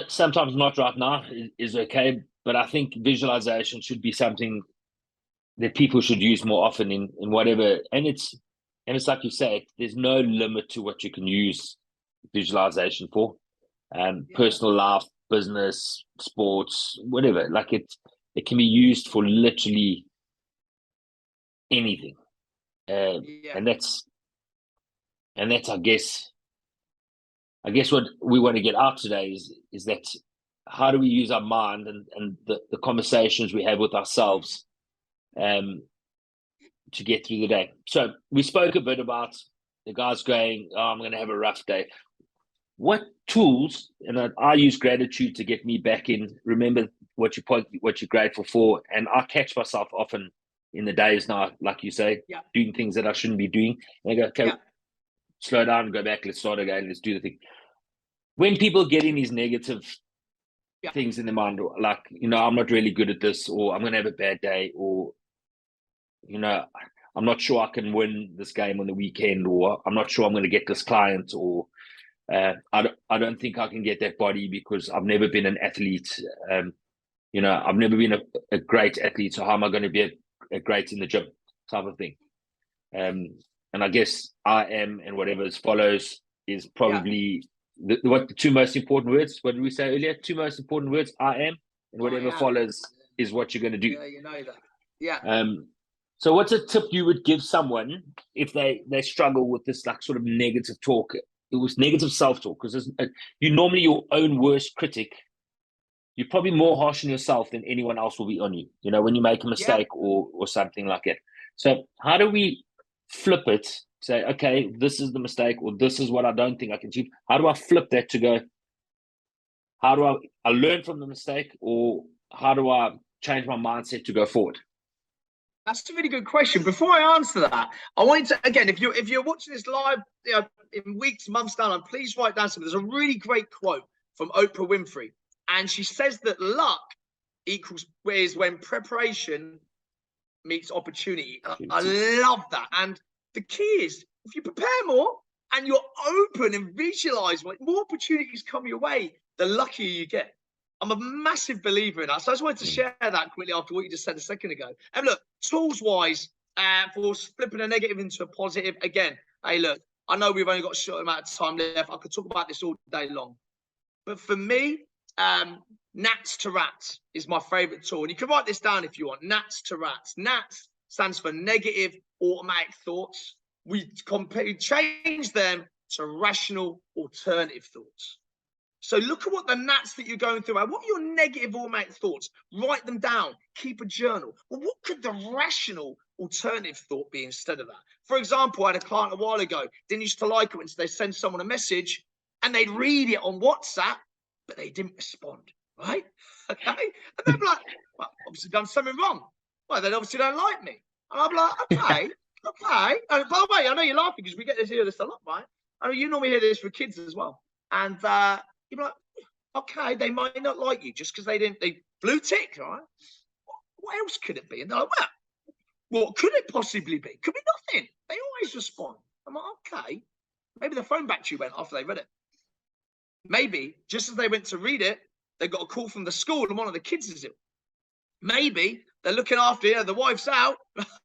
sometimes not right now is okay. But I think visualization should be something that people should use more often in whatever. And it's like you say, there's no limit to what you can use visualization for. Personal life, business, sports, whatever. Like it can be used for literally anything. And that's I guess what we want to get out today is that how do we use our mind and the conversations we have with ourselves to get through the day. So we spoke a bit about the guys going, oh, I'm going to have a rough day. What tools, and I use gratitude to get me back in, remember what you're grateful for. And I catch myself often in the days now, like you say, doing things that I shouldn't be doing. And I go, okay, slow down, go back, let's start again, let's do the thing. When people get in these negative things in their mind, like, I'm not really good at this, or I'm going to have a bad day, or, I'm not sure I can win this game on the weekend, or I'm not sure I'm going to get this client, or I don't think I can get that body because I've never been an athlete. I've never been a great athlete, so how am I going to be a great in the gym type of thing? And I guess I am, and whatever follows is probably the two most important words. What did we say earlier? Two most important words: I am, and whatever follows is what you're going to do. Yeah, you know that. Yeah. So what's a tip you would give someone if they struggle with this like sort of negative talk? It was negative self-talk, because you're normally your own worst critic. You're probably more harsh on yourself than anyone else will be on you, when you make a mistake or something like it. So how do we flip it? Say, okay, this is the mistake, or this is what I don't think I can achieve. How do I flip that to go, how do I learn from the mistake, or how do I change my mindset to go forward? That's a really good question. Before I answer that, I want you to, again, if you're watching this live in weeks, months down, please write down something. There's a really great quote from Oprah Winfrey. And she says that luck equals is when preparation meets opportunity. I love that. And the key is, if you prepare more and you're open and visualize, more opportunities come your way, the luckier you get. I'm a massive believer in that. So I just wanted to share that quickly after what you just said a second ago. And look, tools-wise, for flipping a negative into a positive, again, hey, look, I know we've only got a short amount of time left. I could talk about this all day long. But for me, Nats to Rats is my favorite tool. And you can write this down if you want. Nats to Rats. Nats stands for negative automatic thoughts. We completely change them to rational alternative thoughts. So look at what the Nats that you're going through are. What are your negative automatic thoughts? Write them down. Keep a journal. Well, what could the rational alternative thought be instead of that? For example, I had a client a while ago, didn't used to like it when they send someone a message and they'd read it on WhatsApp, but they didn't respond, right? Okay. And they're like, well, obviously done something wrong. Well, they obviously don't like me. And I'm like, okay. And by the way, I know you're laughing because we get to hear this a lot, right? I know you normally hear this for kids as well. And you're like, okay, they might not like you just because they blue tick, right? What else could it be? And they're like, well, what could it possibly be? Could be nothing. They always respond. I'm like, okay. Maybe the phone battery went after they read it. Maybe just as they went to read it, they got a call from the school and one of the kids is ill. Maybe they're looking after the wife's out,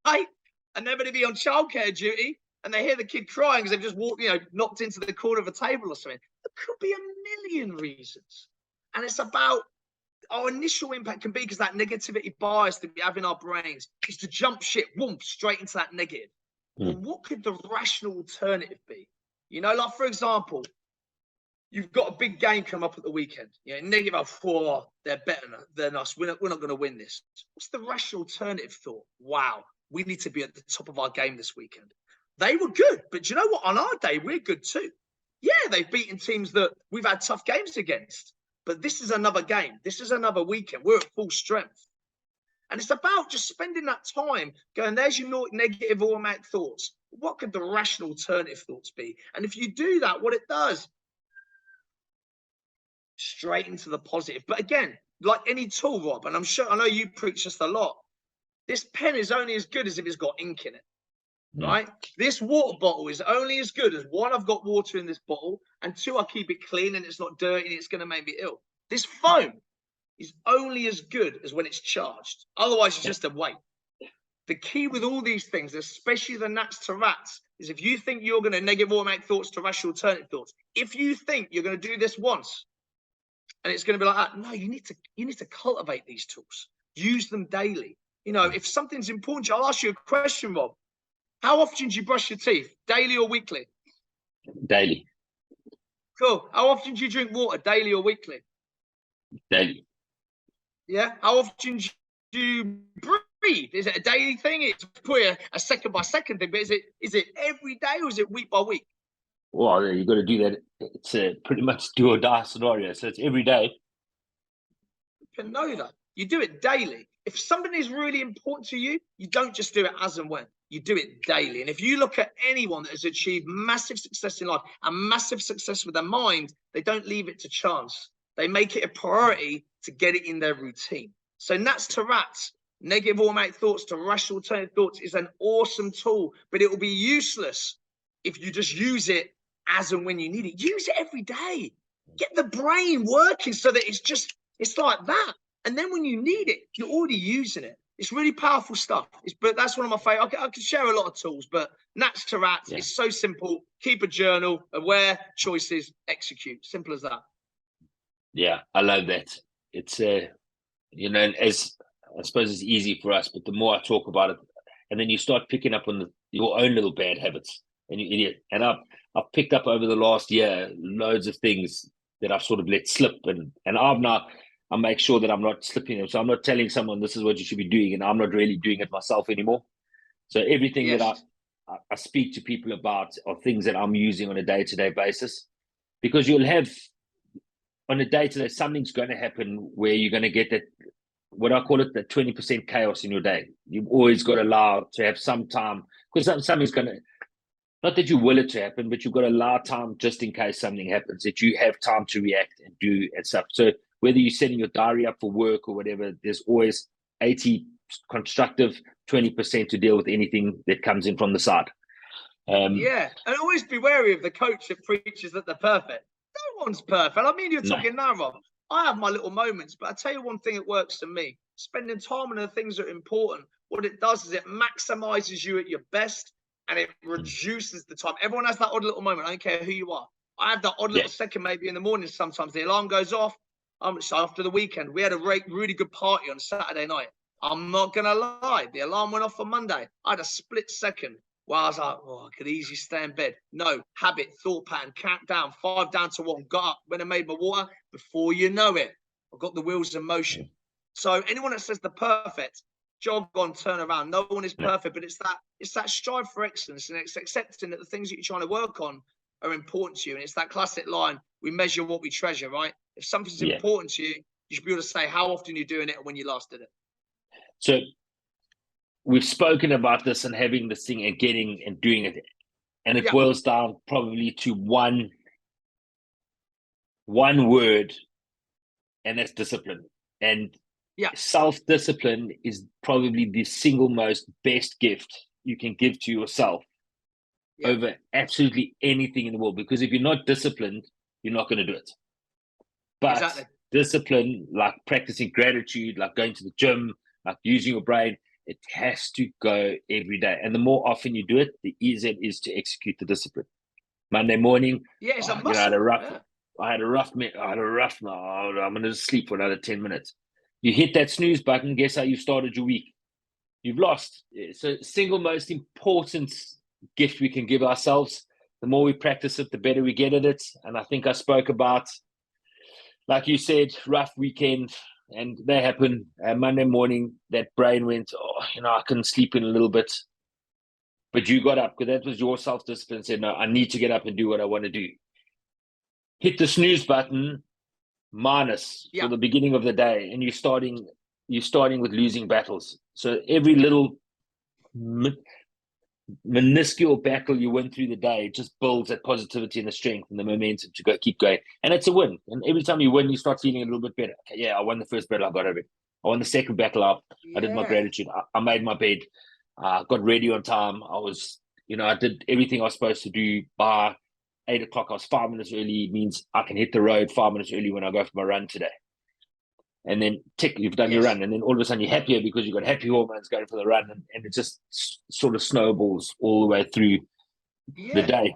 right? And they're going to be on childcare duty and they hear the kid crying because they've just walked, knocked into the corner of a table or something. There could be a million reasons. And it's about our initial impact can be, because that negativity bias that we have in our brains is to jump ship, boom, straight into that negative. Well, what could the rational alternative be? Like, for example, you've got a big game come up at the weekend. Negative 4, they're better than us. We're not going to win this. What's the rational alternative thought? Wow, we need to be at the top of our game this weekend. They were good, but do you know what? On our day, we're good too. Yeah, they've beaten teams that we've had tough games against. But this is another game. This is another weekend. We're at full strength. And it's about just spending that time going, there's your negative automatic thoughts. What could the rational alternative thoughts be? And if you do that, what it does, straight into the positive. But again, like any tool, Rob, and I know you preach this a lot, this pen is only as good as if it's got ink in it, right? This water bottle is only as good as, one, I've got water in this bottle, and two, I keep it clean and it's not dirty and it's going to make me ill. This phone is only as good as when it's charged. Otherwise, it's just a weight. The key with all these things, especially the nats to rats, is if you think you're going to negative automatic thoughts to rational alternative thoughts, if you think you're going to do this once and it's going to be like that, no, you need to cultivate these tools. Use them daily. You know, if something's important to you, I'll ask you a question, Rob. How often do you brush your teeth? Daily or weekly? Daily. Cool. How often do you drink water? Daily or weekly? Daily. Yeah. How often do you breathe? Is it a daily thing? It's probably a second by second thing, but is it every day or is it week by week? Well, you got to do that. It's a pretty much do or die scenario. So it's every day. You can know that. You do it daily. If something is really important to you, you don't just do it as and when. You do it daily. And if you look at anyone that has achieved massive success in life and massive success with their mind, they don't leave it to chance. They make it a priority to get it in their routine. So nats to rats, negative automatic thoughts to rational alternative thoughts is an awesome tool, but it will be useless if you just use it as and when you need it. Use it every day. Get the brain working so that it's like that. And then when you need it, you're already using it. It's really powerful stuff. But that's one of my favorite. I can share a lot of tools, but nats to rats is so simple. Keep a journal, aware, choices, execute. Simple as that. Yeah, I love that. It's you know, as I suppose it's easy for us, but the more I talk about it, and then you start picking up on your own little bad habits, and you idiot. And I've picked up over the last year loads of things that I've sort of let slip, and I make sure that I'm not slipping them. So I'm not telling someone this is what you should be doing, and I'm not really doing it myself anymore. So everything that I speak to people about are things that I'm using on a day-to-day basis, because you'll have on a day-to-day something's going to happen where you're going to get that, what I call it, the 20% chaos in your day. You've always got to allow to have some time, because something's going to, not that you will it to happen, but you've got to allow time just in case something happens, that you have time to react and do and stuff. So whether you're setting your diary up for work or whatever, there's always 80 constructive, 20% to deal with anything that comes in from the side. And always be wary of the coach that preaches that they're perfect. No one's perfect. I mean, you're talking now, Rob. I have my little moments, but I tell you one thing that works for me: spending time on the things that are important. What it does is it maximizes you at your best, and it reduces the time. Everyone has that odd little moment. I don't care who you are. I have that odd little second, maybe in the morning. Sometimes the alarm goes off. After the weekend, we had a really good party on Saturday night. I'm not gonna lie, the alarm went off on Monday. I had a split second where I was like, oh, I could easily stay in bed. No, habit, thought pattern, count down, 5 down to 1, got up, when I made my water. Before you know it, I've got the wheels in motion. So anyone that says the perfect, jog on, turn around. No one is perfect, but it's that strive for excellence, and it's accepting that the things that you're trying to work on are important to you. And it's that classic line, we measure what we treasure, right? If something's important to you, you should be able to say how often you're doing it and when you last did it. So we've spoken about this and having this thing and getting and doing it. And it boils down probably to one word, and that's discipline. And self-discipline is probably the single most best gift you can give to yourself over absolutely anything in the world. Because if you're not disciplined, you're not going to do it. But discipline, like practicing gratitude, like going to the gym, like using your brain, it has to go every day. And the more often you do it, the easier it is to execute the discipline. Monday morning, it's a muscle. I had a rough night. I'm going to sleep for another 10 minutes. You hit that snooze button, guess how you started your week? You've lost. So single most important gift we can give ourselves. The more we practice it, the better we get at it. And I think I spoke about, like you said, rough weekend, and that happened. Monday morning, that brain went, I couldn't sleep in a little bit. But you got up, because that was your self-discipline, said, no, I need to get up and do what I want to do. Hit the snooze button, minus for Yeah. the beginning of the day, and you're starting with losing battles. So every little minuscule battle you win through the day just builds that positivity and the strength and the momentum to keep going. And it's a win. And every time you win, you start feeling a little bit better. Okay, yeah, I won the first battle, I got over it. I won the second battle up. I did my Yeah. gratitude. I made my bed. Got ready on time. I did everything I was supposed to do by 8 o'clock. I was 5 minutes early. It means I can hit the road 5 minutes early when I go for my run today. And then tick, you've done your Yes. run. And then all of a sudden you're happier because you've got happy hormones going for the run. And it just sort of snowballs all the way through the day,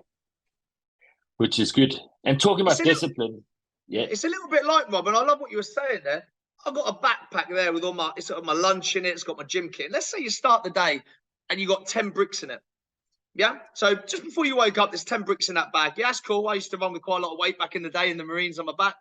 which is good. And talking about discipline. It's a little bit like, Rob, and I love what you were saying there. I've got a backpack there with it's got my lunch in it. It's got my gym kit. Let's say you start the day and you got 10 bricks in it. Yeah. So just before you wake up, there's 10 bricks in that bag. Yeah, that's cool. I used to run with quite a lot of weight back in the day in the Marines on my back.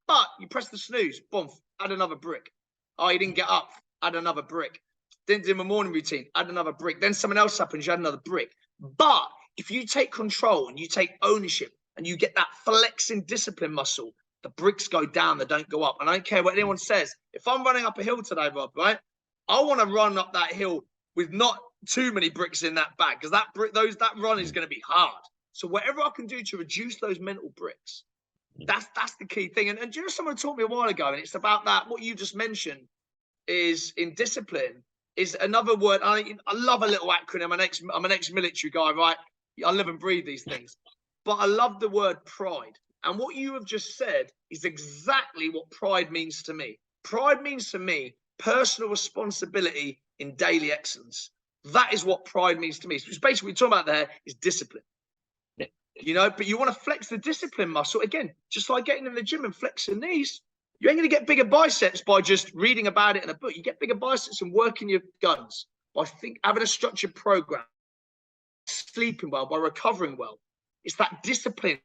But you press the snooze, boom, add another brick. Oh, you didn't get up, add another brick. Didn't do my morning routine, add another brick. Then something else happens, you add another brick. But if you take control and you take ownership and you get that flexing discipline muscle, the bricks go down, they don't go up. And I don't care what anyone says. If I'm running up a hill today, Rob, right? I want to run up that hill with not too many bricks in that bag, because that run is going to be hard. So whatever I can do to reduce those mental bricks, that's the key thing. And you know, someone taught me a while ago, and it's about that. What you just mentioned is in discipline is another word. I love a little acronym. I'm an ex-military guy, right? I live and breathe these things. But I love the word pride. And what you have just said is exactly what pride means to me. Pride means to me personal responsibility in daily excellence. That is what pride means to me. So basically what we're talking about there is discipline. Yeah. You know, but you want to flex the discipline muscle. Again, just like getting in the gym and flexing knees. You ain't going to get bigger biceps by just reading about it in a book. You get bigger biceps and working your guns by having a structured program, sleeping well, by recovering well. It's that discipline.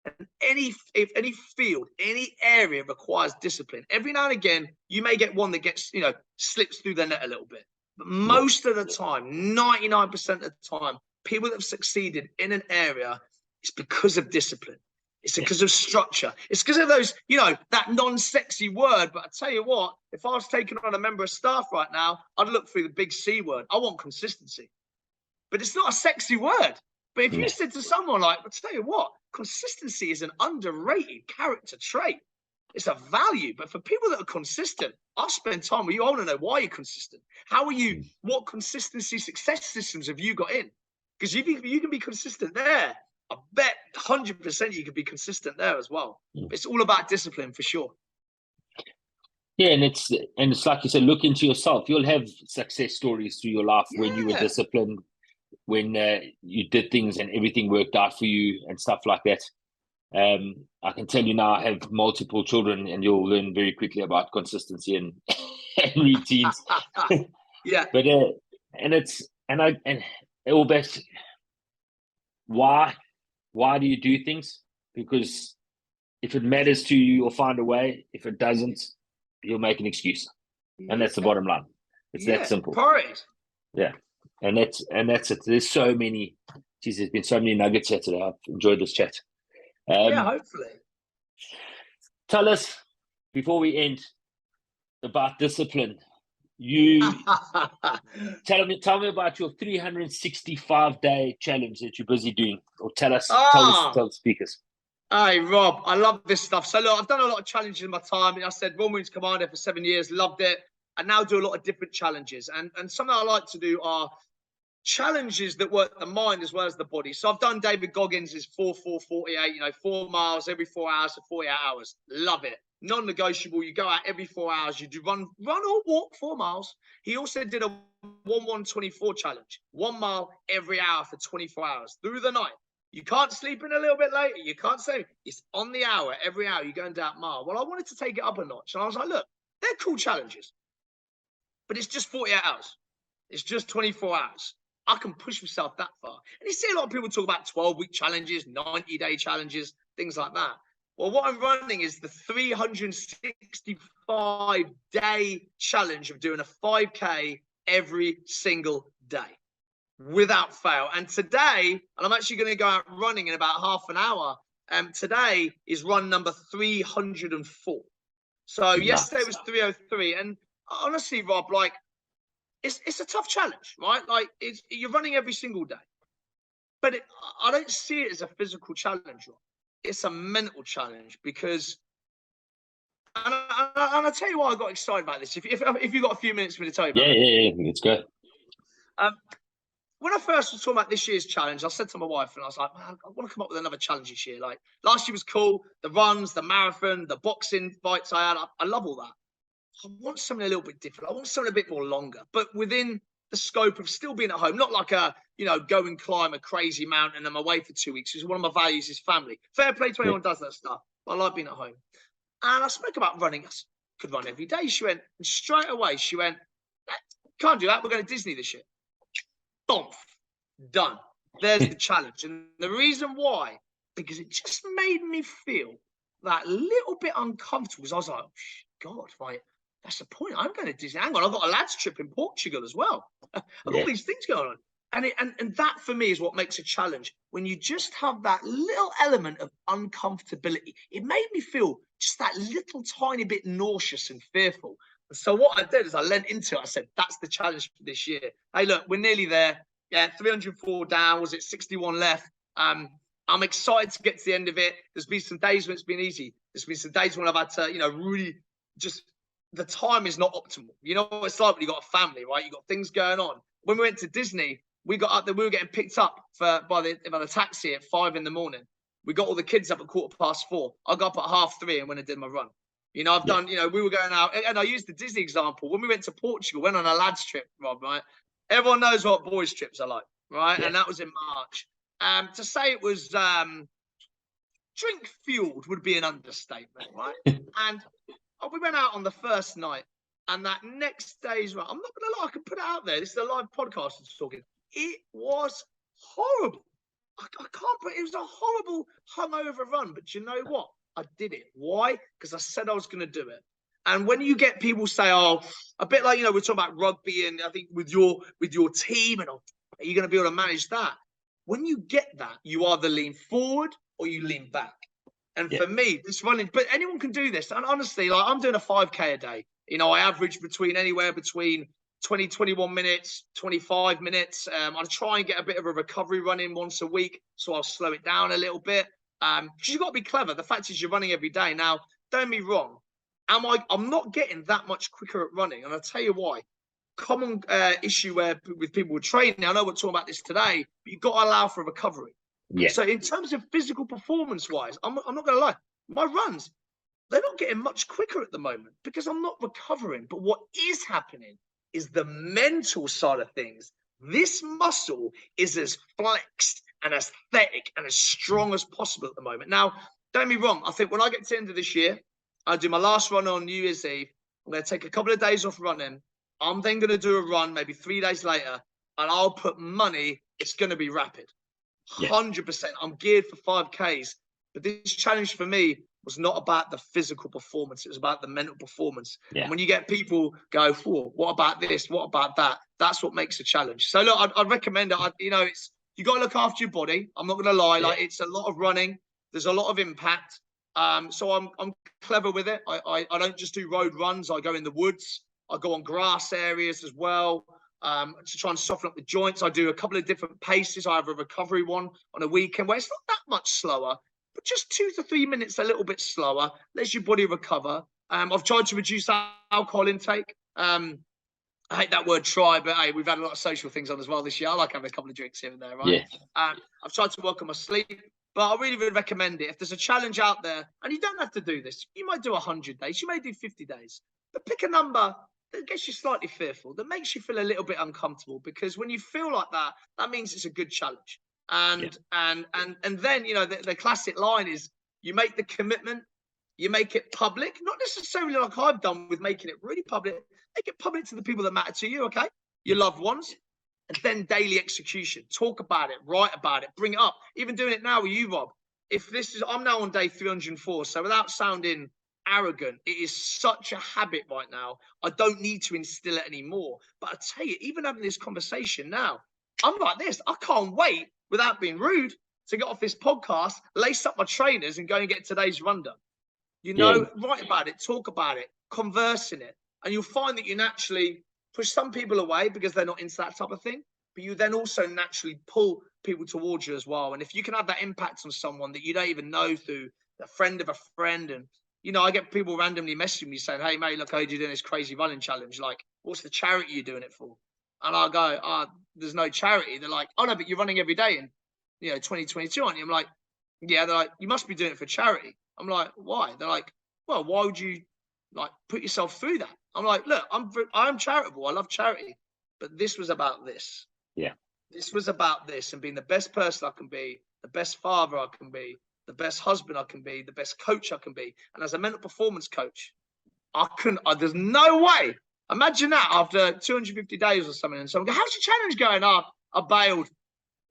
And if any field, any area requires discipline. Every now and again, you may get one that gets, slips through the net a little bit. But most of the time, 99% of the time, people that have succeeded in an area, it's because of discipline. It's because of structure. It's because of those, that non-sexy word. But I tell you what, if I was taking on a member of staff right now, I'd look through the big C word. I want consistency. But it's not a sexy word. But if you said to someone like, I'll tell you what, consistency is an underrated character trait. It's a value. But for people that are consistent, I'll spend time with you. I want to know why you're consistent. How are you? What consistency success systems have you got in? Because you can be consistent there. I bet 100% you can be consistent there as well. It's all about discipline for sure. Yeah, and it's like you said, look into yourself. You'll have success stories through your life when you were disciplined, when you did things and everything worked out for you and stuff like that. I can tell you now, I have multiple children, and you'll learn very quickly about consistency and routines. Yeah, but it will be why do you do things? Because if it matters to you, you'll find a way. If it doesn't, you'll make an excuse, and that's the bottom line. It's that simple. Correct. Yeah, and that's it. There's so many. Geez, there's been so many nuggets here today. I've enjoyed this chat. Hopefully. Tell us before we end about discipline. You tell me about your 365-day challenge that you're busy doing, or tell the speakers. Hey, Rob, I love this stuff. So look, I've done a lot of challenges in my time. I said Royal Marines Commander for 7 years, loved it. I now do a lot of different challenges. And something I like to do are challenges that work the mind as well as the body. So I've done David Goggins' 4-4-48, 4 miles every 4 hours for 48 hours. Love it. Non-negotiable. You go out every 4 hours. You do run or walk 4 miles. He also did a 1-1-24 challenge. 1 mile every hour for 24 hours through the night. You can't sleep in a little bit later. You can't say it's on the hour. Every hour you're going down a mile. Well, I wanted to take it up a notch. And I was like, look, they're cool challenges. But it's just 48 hours. It's just 24 hours. I can push myself that far. And you see a lot of people talk about 12-week challenges, 90-day challenges, things like that. Well, what I'm running is the 365-day challenge of doing a 5K every single day without fail. And today, and I'm actually going to go out running in about half an hour. Today is run number 304. So yesterday was 303. And honestly, Rob, like, it's a tough challenge, right? Like, you're running every single day. But I don't see it as a physical challenge, Rob. It's a mental challenge because, and I'll tell you why I got excited about this. If you've got a few minutes for me to tell you about it. Yeah, it's good. When I first was talking about this year's challenge, I said to my wife, and I was like, man, I want to come up with another challenge this year. Like, last year was cool. The runs, the marathon, the boxing fights I had. I love all that. I want something a little bit different. I want something a bit more longer, but within the scope of still being at home, not like go and climb a crazy mountain and I'm away for 2 weeks. Because one of my values is family. Fair play to anyone who does that stuff. But I like being at home. And I spoke about running. I could run every day. She went, and straight away, she went, can't do that. We're going to Disney this year. Boom. Done. There's the challenge. And the reason why, because it just made me feel that little bit uncomfortable. Because I was like, oh, God, right. That's the point. I'm going to Disney. Hang on, I've got a lads trip in Portugal as well. I've got all these things going on. And that for me is what makes a challenge. When you just have that little element of uncomfortability, it made me feel just that little tiny bit nauseous and fearful. And so what I did is I leant into it. I said, that's the challenge for this year. Hey, look, we're nearly there. Yeah, 304 down. Was it 61 left? I'm excited to get to the end of it. There's been some days when it's been easy. There's been some days when I've had to, really just, the time is not optimal. You know what it's like when you got a family, right? You got things going on. When we went to Disney, we got up there, we were getting picked up by the taxi at 5 a.m. We got all the kids up at 4:15. I got up at 3:30 and went and did my run. I've done, we were going out, and I used the Disney example. When we went to Portugal, went on a lads trip, Rob, right? Everyone knows what boys trips are like, right? Yeah. And that was in March. To say it was drink-fueled would be an understatement, right? And we went out on the first night, and that next day's run, I'm not going to lie, I can put it out there. This is a live podcast that's talking. It was horrible. I can't put it. It was a horrible hungover run, but you know what? I did it. Why? Because I said I was going to do it. And when you get people say, oh, a bit like, we're talking about rugby and I think with your team and are you going to be able to manage that? When you get that, you either lean forward or you lean back. And for me, this running, but anyone can do this. And honestly, like, I'm doing a 5K a day. I average anywhere between 20, 21 minutes, 25 minutes. I try and get a bit of a recovery run in once a week. So I'll slow it down a little bit. Because you've got to be clever. The fact is you're running every day. Now, don't get me wrong. I'm not getting that much quicker at running. And I'll tell you why. Common issue with people with training. I know we're talking about this today, but you've got to allow for recovery. Yeah. So in terms of physical performance-wise, I'm not going to lie. My runs, they're not getting much quicker at the moment because I'm not recovering. But what is happening is the mental side of things. This muscle is as flexed and as aesthetic and as strong as possible at the moment. Now, don't get me wrong. I think when I get to the end of this year, I'll do my last run on New Year's Eve. I'm going to take a couple of days off running. I'm then going to do a run maybe 3 days later, and I'll put money. It's going to be rapid. 100%. I'm geared for 5Ks. But this challenge for me was not about the physical performance. It was about the mental performance. Yeah. And when you get people go, what about this? What about that? That's what makes a challenge. So look, I'd recommend it. It's, you got to look after your body. I'm not going to lie. Like, it's a lot of running. There's a lot of impact. So I'm clever with it. I don't just do road runs. I go in the woods. I go on grass areas as well to try and soften up the joints. I do a couple of different paces. I have a recovery one on a weekend where it's not that much slower, but just 2 to 3 minutes a little bit slower. Lets your body recover. I've tried to reduce alcohol intake. I hate that word try, but hey, we've had a lot of social things on as well this year. I like having a couple of drinks here and there, right? Yeah. I've tried to work on my sleep. But I really would recommend it. If there's a challenge out there, and you don't have to do this, you might do 100 days, you may do 50 days, but pick a number that gets you slightly fearful, that makes you feel a little bit uncomfortable, because when you feel like that, that means it's a good challenge. And then, the classic line is you make the commitment, you make it public, not necessarily like I've done with making it really public, make it public to the people that matter to you, okay? Your loved ones. And then daily execution. Talk about it, write about it, bring it up. Even doing it now with you, Rob. I'm now on day 304, so without sounding arrogant, it is such a habit right now. I don't need to instill it anymore. But I tell you, even having this conversation now, I'm like this. I can't wait, without being rude, to get off this podcast, lace up my trainers and go and get today's rundown. You Yeah. know, write about it, talk about it, converse in it. And you'll find that you naturally push some people away because they're not into that type of thing. But you then also naturally pull people towards you as well. And if you can have that impact on someone that you don't even know through a friend of a friend, and you know, I get people randomly messaging me saying, "Hey mate, look, I heard you doing this crazy running challenge. Like, what's the charity you're doing it for?" And I go, there's no charity. They're like, "Oh no, but you're running every day in, 2022, aren't you?" I'm like, "Yeah." They're like, "You must be doing it for charity." I'm like, "Why?" They're like, "Well, why would you like put yourself through that?" I'm like, "Look, I'm charitable. I love charity, but this was about this. Yeah. This was about this and being the best person I can be, the best father I can be, the best husband I can be, the best coach I can be." And as a mental performance coach, I couldn't, there's no way. Imagine that after 250 days or something. And someone go, "How's your challenge going?" I bailed.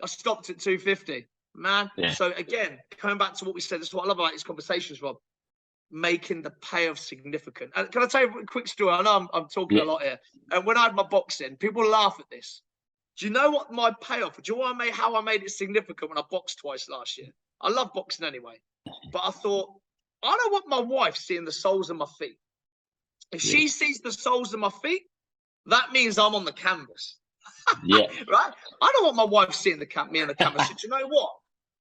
I stopped at 250. Man. Yeah. So again, coming back to what we said, this is what I love about these conversations, Rob. Making the payoff significant. And can I tell you a quick story? I know I'm talking a lot here. And when I had my boxing, people laugh at this. Do you know what my payoff? Do you know how I made it significant when I boxed twice last year? I love boxing anyway, but I thought, I don't want my wife seeing the soles of my feet. If she sees the soles of my feet, that means I'm on the canvas. Yeah. Right? I don't want my wife seeing me on the canvas. So do you know what?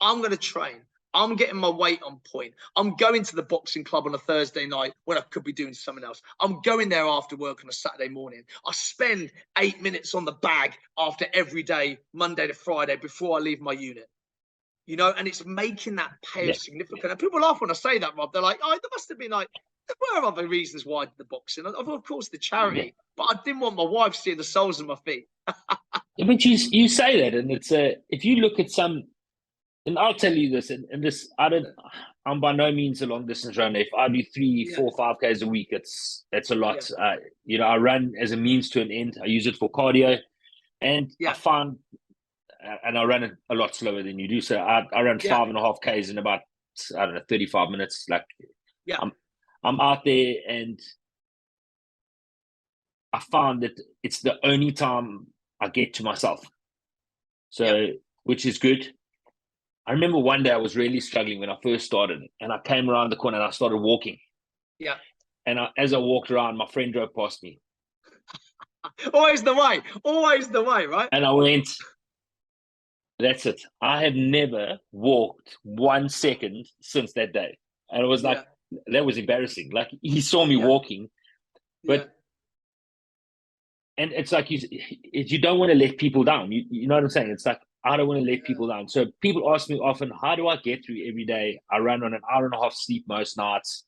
I'm going to train. I'm getting my weight on point. I'm going to the boxing club on a Thursday night when I could be doing something else. I'm going there after work on a Saturday morning. I spend 8 minutes on the bag after every day, Monday to Friday, before I leave my unit. You know, and it's making that payoff significant. And people laugh when I say that, Rob. They're like, "Oh, there must have been like, there were other reasons why I did the boxing. Of course, the charity, but I didn't want my wife seeing the soles of my feet." But you say that, and it's if you look at some, and I'll tell you this, and this, I'm by no means a long distance runner. If I do 3, 4, 5Ks a week, it's a lot. I run as a means to an end. I use it for cardio, and I find, and I run a lot slower than you do. So I run 5.5Ks in about, I don't know, 35 minutes. Like, I'm out there, and I found that it's the only time I get to myself. So, which is good. I remember one day I was really struggling when I first started, and I came around the corner and I started walking. Yeah. And as I walked around, my friend drove past me. Always the way, right? And I went, that's it. I have never walked 1 second since that day. And it was like, that was embarrassing. Like, he saw me walking, but, and it's like, you don't want to let people down. You know what I'm saying? It's like, I don't want to let people down. So people ask me often, how do I get through every day? I run on an hour and a half sleep most nights.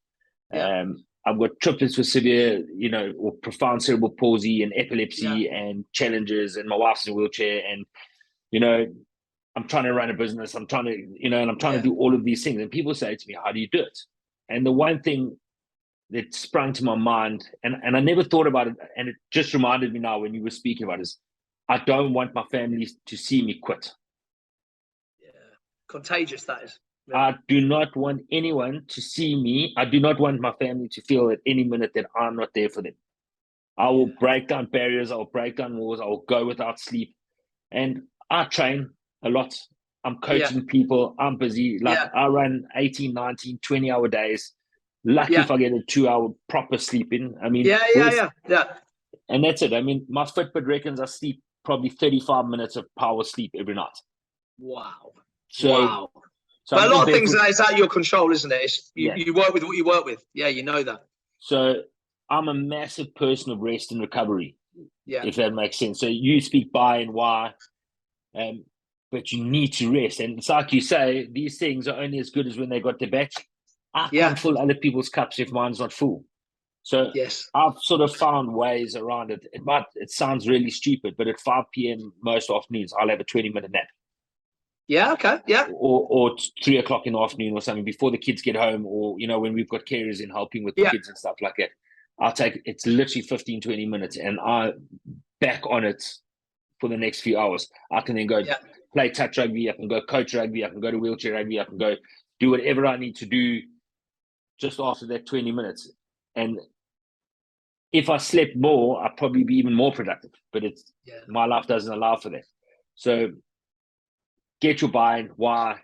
I've got triplets with severe, or profound cerebral palsy and epilepsy and challenges, and my wife's in a wheelchair, and, I'm trying to run a business. I'm trying to, and I'm trying to do all of these things. And people say to me, how do you do it? And the one thing that sprung to my mind, and I never thought about it, and it just reminded me now when you were speaking about it, is I don't want my family to see me quit. Yeah. Contagious, that is. Yeah. I do not want anyone to see me. I do not want my family to feel at any minute that I'm not there for them. I will break down barriers. I'll break down walls. I will go without sleep. And I train a lot. I'm coaching people. I'm busy. Like, I run 18, 19, 20-hour days. Lucky if I get a 2-hour proper sleep in. I mean, and that's it. I mean, my Fitbit reckons I sleep probably 35 minutes of power sleep every night. Wow. So but a lot of things that is out of your control, isn't it? You work with what you work with. Yeah, you know that. So I'm a massive person of rest and recovery, if that makes sense. So you speak by and why, but you need to rest. And it's like you say, these things are only as good as when they got their battery. I can't fill other people's cups if mine's not full. So I've sort of found ways around it. It sounds really stupid, but at 5 p.m. most afternoons, I'll have a 20-minute nap. Yeah, okay, yeah. Or 3 o'clock in the afternoon or something before the kids get home, or, when we've got carers in helping with the kids and stuff like that. It's literally 15, 20 minutes, and I back on it for the next few hours. I can then go play touch rugby, I can go coach rugby, I can go to wheelchair rugby, I can go do whatever I need to do just after that 20 minutes. And if I slept more, I'd probably be even more productive. But my life doesn't allow for that. So get your buy-in. Why?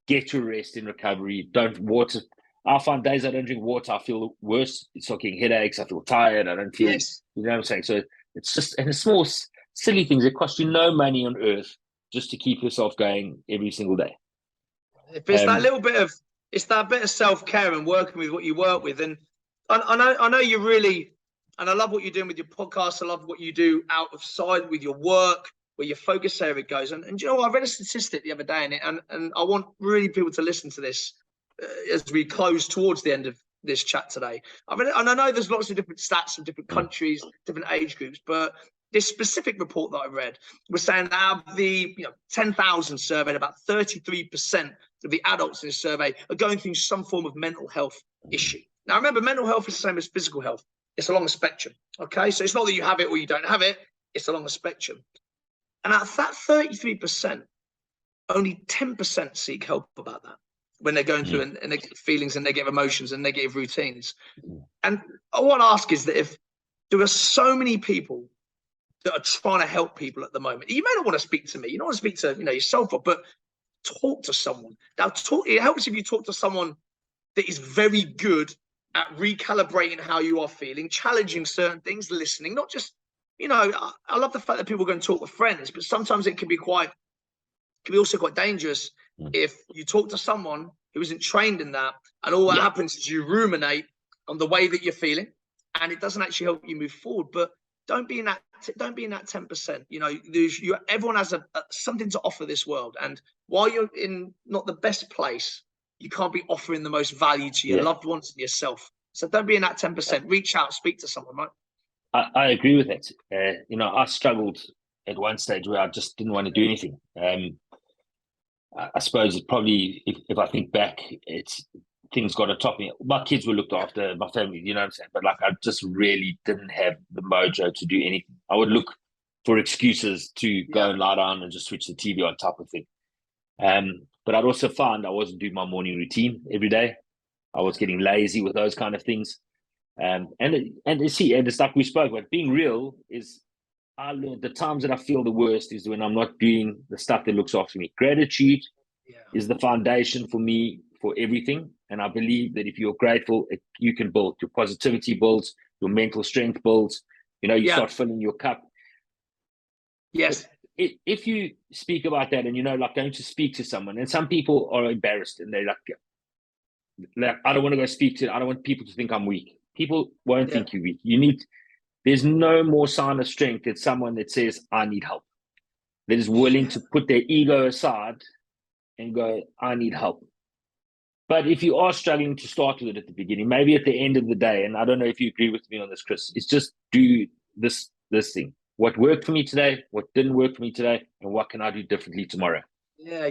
get your rest in recovery. Don't water. I find days I don't drink water, I feel worse. It's like getting headaches. I feel tired. I don't feel, Yes. you know what I'm saying? So it's just, and it's small, silly things. It costs you no money on earth just to keep yourself going every single day. If it's that little bit of, it's that bit of self-care and working with what you work with. And I know you really, and I love what you're doing with your podcast. I love what you do out of sight with your work, where your focus area goes. And you know what? I read a statistic the other day in it, and I want really people to listen to this as we close towards the end of this chat today. I read it, and I know there's lots of different stats from different countries, different age groups, but this specific report that I read was saying that out of the 10,000 surveyed, about 33% of the adults in the survey are going through some form of mental health issue. Now, remember, mental health is the same as physical health. It's along a spectrum, okay? So it's not that you have it or you don't have it. It's along a spectrum. And out of that 33%, only 10% seek help about that when they're going through and they get feelings and negative emotions and negative routines. And I want to ask is that if there are so many people that are trying to help people at the moment, you may not want to speak to me, you don't want to speak to yourself, but talk to someone. Now, it helps if you talk to someone that is very good at recalibrating how you are feeling, challenging certain things, listening, not just, I love the fact that people go and talk with friends, but sometimes it can be also quite dangerous if you talk to someone who isn't trained in that, and all that happens is you ruminate on the way that you're feeling, and it doesn't actually help you move forward. But don't be in that 10%. Everyone has something to offer this world, and while you're in not the best place, you can't be offering the most value to your loved ones and yourself. So don't be in that 10%. Reach out, speak to someone, right? I agree with it. I struggled at one stage where I just didn't want to do anything. I suppose it's probably, if I think back, it's things got to top me. My kids were looked after, my family, you know what I'm saying? But I just really didn't have the mojo to do anything. I would look for excuses to go and lie down and just switch the TV on type of thing. But I'd also found I wasn't doing my morning routine every day. I was getting lazy with those kind of things. And it's like we spoke about, being real is, I learned the times that I feel the worst is when I'm not doing the stuff that looks after me. Gratitude is the foundation for me for everything. And I believe that if you're grateful, you can build. Your positivity builds, your mental strength builds, you start filling your cup. Yes. If you speak about that and, like going to speak to someone, and some people are embarrassed and they're like, I don't want to go speak to, I don't want people to think I'm weak. People won't think you're weak. There's no more sign of strength than someone that says, I need help. That is willing to put their ego aside and go, I need help. But if you are struggling to start with it at the beginning, maybe at the end of the day, and I don't know if you agree with me on this, Chris, it's just do this thing. What worked for me today, what didn't work for me today, and what can I do differently tomorrow? Yeah,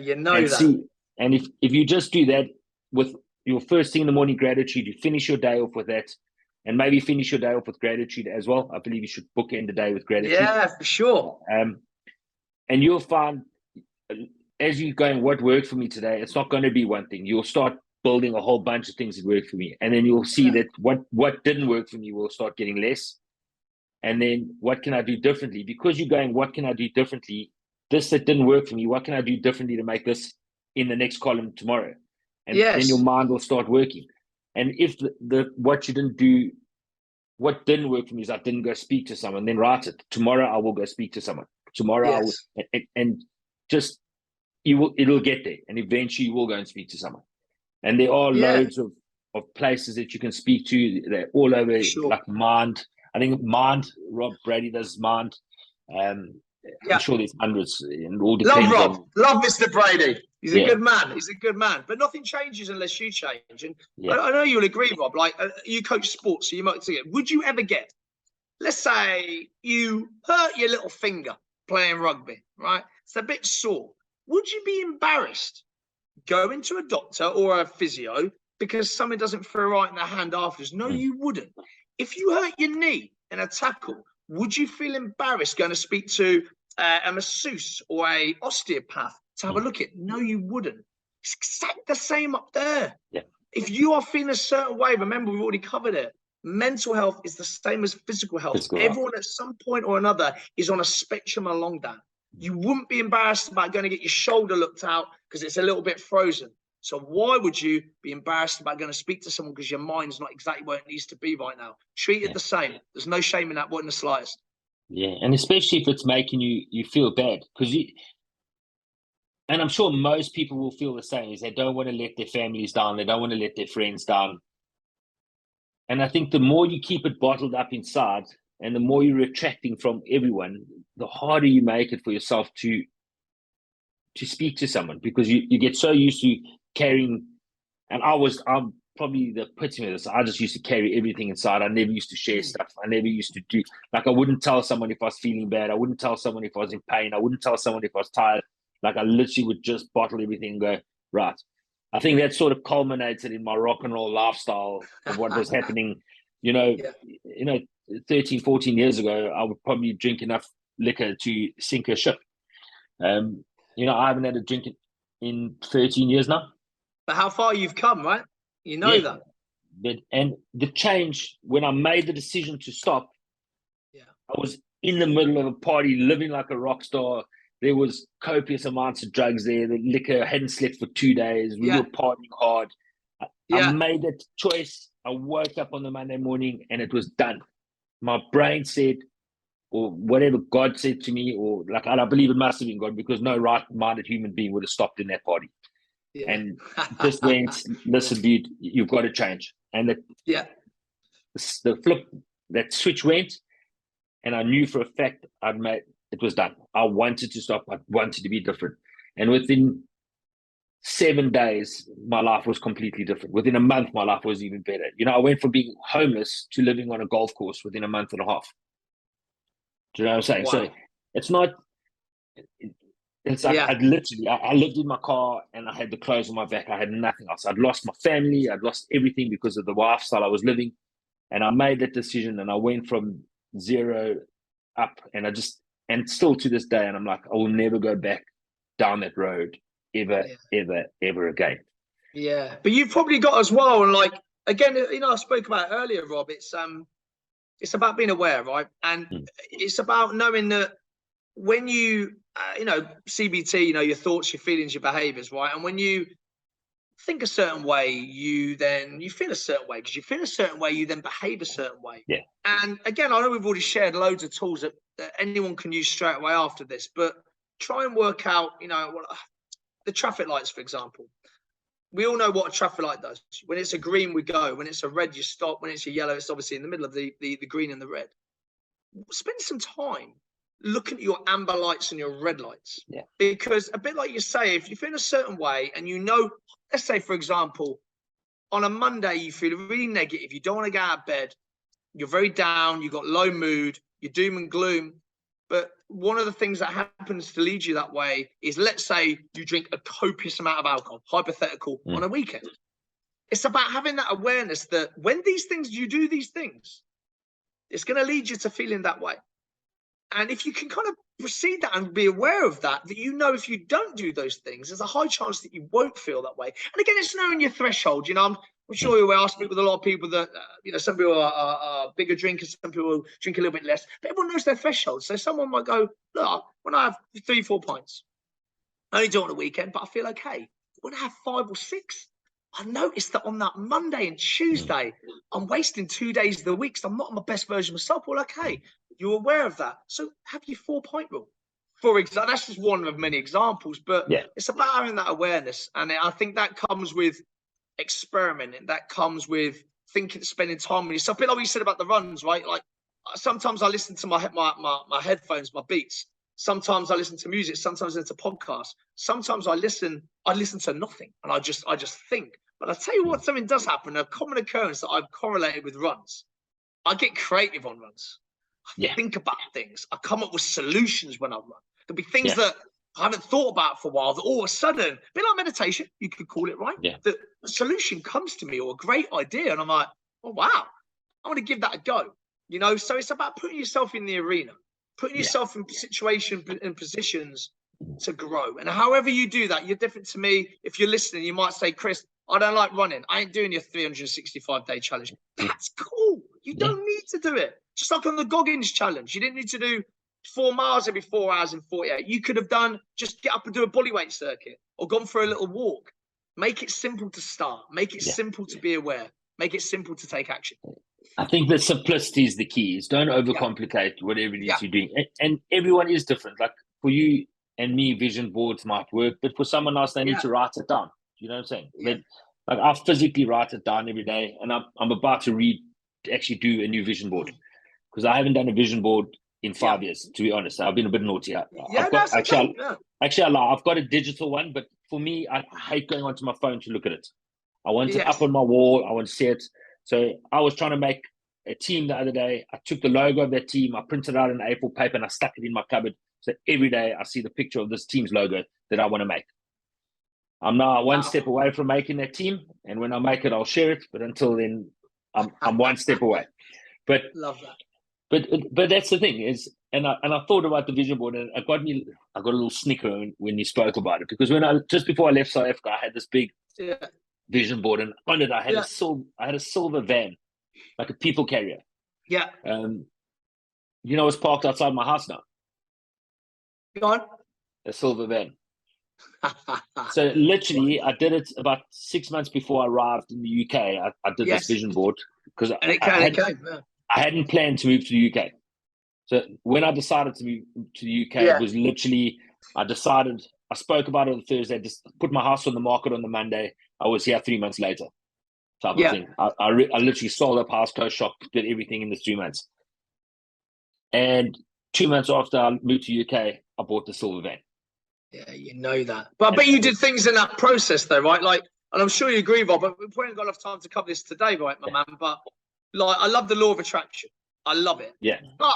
and if you just do that with your first thing in the morning, gratitude, you finish your day off with that, and maybe finish your day off with gratitude as well. I believe you should bookend the day with gratitude. Yeah, for sure. And you'll find as you're going, what worked for me today, it's not going to be one thing. You'll start building a whole bunch of things that worked for me. And then you'll see that what didn't work for me will start getting less. And then what can I do differently? Because you're going, what can I do differently? This that didn't work for me, what can I do differently to make this in the next column tomorrow? And then your mind will start working. And if what didn't work for me is I didn't go speak to someone, then write it. Tomorrow I will go speak to someone. Tomorrow I will, and just it'll get there, and eventually you will go and speak to someone. And there are loads of places that you can speak to. They're all over, like Mind. I think Mind. Rob Brady does Mind. I'm sure there's hundreds, and all depends. Love Rob. Love Mr. Brady. He's a good man. He's a good man. But nothing changes unless you change. And I know you'll agree, Rob. Like you coach sports, so you might say it. Would you ever get, let's say you hurt your little finger playing rugby, right? It's a bit sore. Would you be embarrassed going to a doctor or a physio because something doesn't feel right in the hand afterwards? No, you wouldn't. If you hurt your knee in a tackle, would you feel embarrassed going to speak to a masseuse or a osteopath to have a look at? No, you wouldn't. It's exactly the same up there. Yeah. If you are feeling a certain way, remember we've already covered it. Mental health is the same as physical health. Everyone at some point or another is on a spectrum along that. You wouldn't be embarrassed about going to get your shoulder looked out because it's a little bit frozen. So why would you be embarrassed about going to speak to someone because your mind's not exactly where it needs to be right now? Treat it the same. There's no shame in that, not in the slightest. Yeah, and especially if it's making you feel bad, because and I'm sure most people will feel the same, is they don't want to let their families down, they don't want to let their friends down. And I think the more you keep it bottled up inside and the more you're retracting from everyone, the harder you make it for yourself to speak to someone, because you get so used to carrying. And I'm probably the epitome of this. I just used to carry everything inside. I never used to share stuff. I never used to do, like, I wouldn't tell someone if I was feeling bad. I wouldn't tell someone if I was in pain. I wouldn't tell someone if I was tired. Like, I literally would just bottle everything and go, right. I think that sort of culminated in my rock and roll lifestyle of what was happening, you know, Yeah. 13, 14 years ago. I would probably drink enough liquor to sink a ship. I haven't had a drink in 13 years now. But how far you've come, right? You know Yeah. that. And the change, when I made the decision to stop, I was in the middle of a party, living like a rock star. There was copious amounts of drugs there. The liquor, I hadn't slept for 2 days. We were partying hard. I made that choice. I woke up on the Monday morning and it was done. My brain said, or whatever God said to me, or like, I believe it must have been God, because no right-minded human being would have stopped in that party. Yeah. And just went, listen, dude, you've got to change. And the flip, that switch went, and I knew for a fact it was done. I wanted to stop. I wanted to be different. And within 7 days, my life was completely different. Within a month, my life was even better. I went from being homeless to living on a golf course within a month and a half. Do you know what I'm saying? Wow. So it's not, it's like I lived in my car and I had the clothes on my back. I had nothing else. I'd lost my family. I'd lost everything because of the lifestyle I was living. And I made that decision and I went from zero up, and still to this day. And I'm like, I will never go back down that road ever again. Yeah. But you've probably got as well. And like, again, I spoke about earlier, Rob, it's about being aware, right? And it's about knowing that when you, CBT, your thoughts, your feelings, your behaviors, right? And when you think a certain way, you feel a certain way. Because you feel a certain way, you then behave a certain way. Yeah. And again, I know we've already shared loads of tools that anyone can use straight away after this, but try and work out, the traffic lights, for example. We all know what a traffic light does. When it's a green, we go. When it's a red, you stop. When it's a yellow, it's obviously in the middle of the green and the red. Spend some time looking at your amber lights and your red lights. Yeah. Because a bit like you say, if you feel a certain way and let's say, for example, on a Monday, you feel really negative. You don't want to get out of bed. You're very down. You've got low mood. You're doom and gloom. But one of the things that happens to lead you that way is, let's say you drink a copious amount of alcohol, hypothetical, on a weekend. It's about having that awareness that when you do these things, it's going to lead you to feeling that way. And if you can kind of proceed that and be aware of that if you don't do those things, there's a high chance that you won't feel that way. And again, it's knowing your threshold. I'm sure you're I speak with a lot of people that, some people are bigger drinkers, some people drink a little bit less, but everyone knows their threshold. So someone might go, look, when I have 3-4 pints, I only do it on a weekend, but I feel okay. When I have 5 or 6, I noticed that on that Monday and Tuesday, I'm wasting 2 days of the week, so I'm not my best version of myself. Well, okay, you're aware of that. So have your 4-pint rule. For example, that's just one of many examples, but it's about having that awareness. And I think that comes with experimenting. That comes with spending time with yourself. A bit like what you said about the runs, right? Like, sometimes I listen to my headphones, my beats. Sometimes I listen to music. Sometimes I listen to podcasts. Sometimes I listen to nothing, and I just think. But I tell you what, something does happen. A common occurrence that I've correlated with runs. I get creative on runs. I think about things. I come up with solutions when I run. There'll be things that I haven't thought about for a while that all of a sudden, a bit like meditation, you could call it, right? Yeah. The solution comes to me, or a great idea, and I'm like, oh wow, I want to give that a go. So it's about putting yourself in the arena, putting yourself in situations and positions to grow. And however you do that, you're different to me. If you're listening, you might say, Chris, I don't like running. I ain't doing your 365-day challenge. That's cool. You don't need to do it. Just like on the Goggins challenge, you didn't need to do 4 miles every 4 hours in 48. You could have just get up and do a bodyweight circuit, or gone for a little walk. Make it simple to start. Make it Yeah. simple to be aware. Make it simple to take action. I think the simplicity is the key. Is don't overcomplicate whatever it is you're doing. And everyone is different. Like for you and me, vision boards might work, but for someone else, they need to write it down. You know what I'm saying? Yeah. Like I physically write it down every day, and I'm about to actually do a new vision board because I haven't done a vision board in 5 years. To be honest, I've been a bit naughty. Actually, I lie. I've got a digital one, but for me, I hate going onto my phone to look at it. I want it up on my wall. I want to see it. So I was trying to make a team the other day. I took the logo of that team, I printed it out in A4 paper, and I stuck it in my cupboard. So every day I see the picture of this team's logo that I want to make. I'm now one step away from making that team, and when I make it, I'll share it. But until then, I'm one step away. But love that. But that's the thing is, and I thought about the vision board, and I got a little snicker when you spoke about it, because just before I left South Africa, I had this big vision board, and on it I had a silver van, like a people carrier. Yeah. It's parked outside my house now. Go on. A silver van. So literally, I did it about 6 months before I arrived in the UK. I did this vision board because I hadn't planned to move to the UK. So when I decided to move to the UK, it was literally, I spoke about it on Thursday, just put my house on the market on the Monday. I was here 3 months later, type of thing. I literally sold up house, closed shop, did everything in the 3 months. And 2 months after I moved to UK, I bought the silver van. Yeah, you know that. But I bet you did things in that process though, right? Like, and I'm sure you agree, Rob, but we haven't got enough time to cover this today, right, my man? But like, I love the law of attraction. I love it. Yeah. But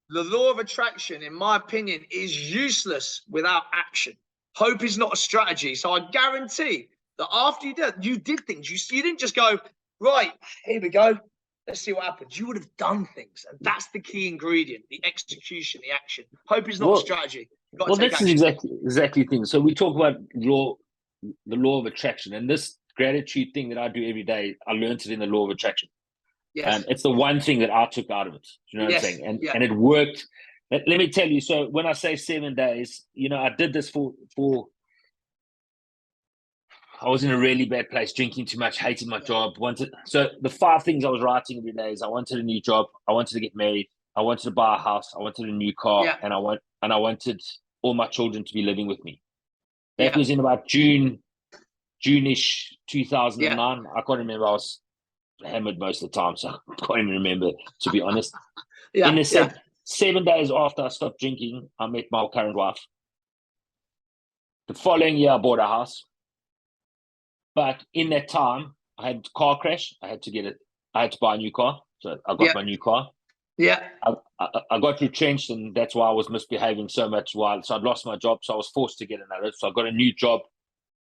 the law of attraction, in my opinion, is useless without action. Hope is not a strategy. So I guarantee that after you did things. You didn't just go, right, here we go. Let's see what happens. You would have done things. And that's the key ingredient, the execution, the action. Hope is not a strategy. This is exactly the thing. So we talk about the law of attraction. And this gratitude thing that I do every day, I learned it in the law of attraction. Yes. It's the one thing that I took out of it. You know what I'm saying? And it worked. Let me tell you. So when I say 7 days, I did this for. I was in a really bad place, drinking too much, hated my job. So the 5 things I was writing every day is: I wanted a new job, I wanted to get married, I wanted to buy a house, I wanted a new car, and I wanted all my children to be living with me. That was in about June-ish 2009. I can't remember. I was hammered most of the time, so I can't even remember, to be honest. In the 7 days after I stopped drinking, I met my current wife. The following year, I bought a house. But in that time, I had a car crash. I had to buy a new car. So I got my new car. Yeah. I got retrenched, and that's why I was misbehaving so much. So I'd lost my job. So I was forced to get another. So I got a new job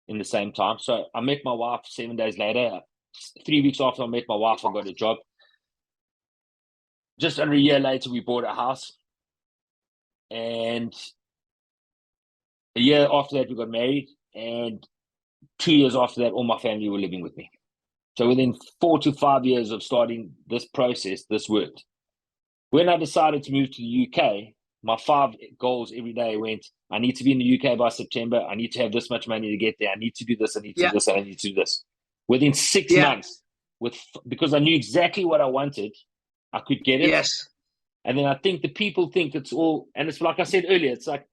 in the same time. So I met my wife 7 days later. 3 weeks after I met my wife, I got a job. Just under a year later, we bought a house. And a year after that, we got married. And 2 years after that, all my family were living with me. So within 4 to 5 years of starting this process, this worked. When I decided to move to the UK, my 5 goals every day went: I need to be in the UK by September. I need to have this much money to get there. I need to do this. I need to do this. I need to do this. Within 6 months, because I knew exactly what I wanted, I could get it. Yes. And then I think the people think it's all, and it's like I said earlier, it's like,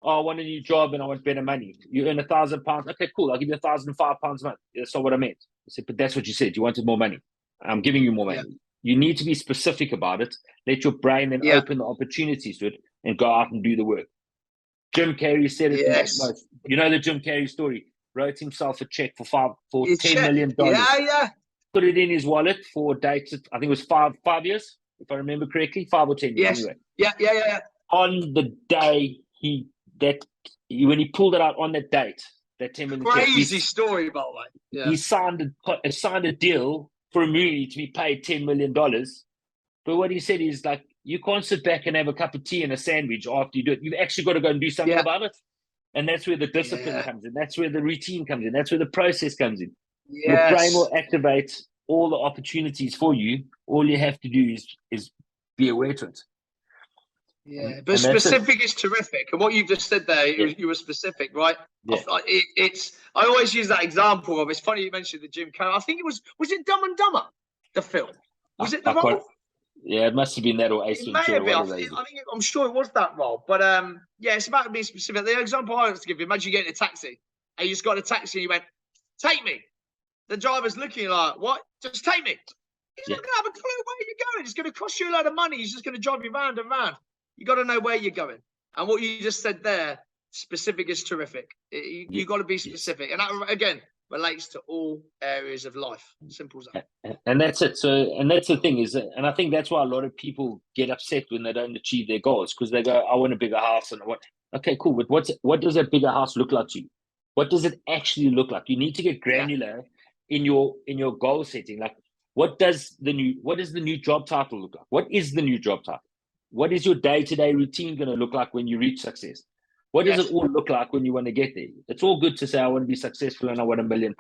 oh, I want a new job and I want better money. You earn £1,000. Okay, cool. I'll give you £1,005 a month. That's not what I meant. I said, but that's what you said. You wanted more money. I'm giving you more money. Yeah. You need to be specific about it. Let your brain then open the opportunities to it and go out and do the work. Jim Carrey said it. Yes. You know the Jim Carrey story. Wrote himself a check for $10 million. Yeah. Put it in his wallet for dates. I think it was 5 years, if I remember correctly, 5 or 10 years. Yes. Anyway. Yeah. On the day when he pulled it out on that date, that 10 million. Crazy story, by the way. Yeah. He signed a deal for a movie to be paid $10 million. But what he said is, like, you can't sit back and have a cup of tea and a sandwich after you do it. You've actually got to go and do something about it. And that's where the discipline comes in. That's where the routine comes in. That's where the process comes in. Yes. Your brain will activate all the opportunities for you. All you have to do is be aware to it. Yeah, but And that's it. specific is terrific. And what you've just said there, Yeah, you were specific, right? yeah. I always use that example of, it's funny you mentioned the Jim Carrey. I think was it Dumb and Dumber, the film? Was it the I can't. role? Yeah, it must have been that or Ace It may Ventura, have been. one of those. I'm sure it was that role. But yeah, it's about being specific. The example I was to give you, imagine you get in a taxi and you just got in a taxi and you went, take me. The driver's looking like, what? Just take me. He's Yeah, not going to have a clue where you're going. It's going to cost you a load of money. He's just going to drive you round and round. You got to know where you're going. And what you just said there, specific is terrific. You got to be specific. And that, again, relates to all areas of life. Simple as that. and that's it. So, and that's the thing is, and I think that's why a lot of people get upset when they don't achieve their goals, because they go, "I want a bigger house," and what? Okay, cool. But what does that bigger house look like to you? What does it actually look like? You need to get granular in your goal setting. Like, what does the new job title look like? What is the new job title? What is your day-to-day routine going to look like when you reach success? What does it all look like when you want to get there? It's all good to say, I want to be successful and I want £1 million.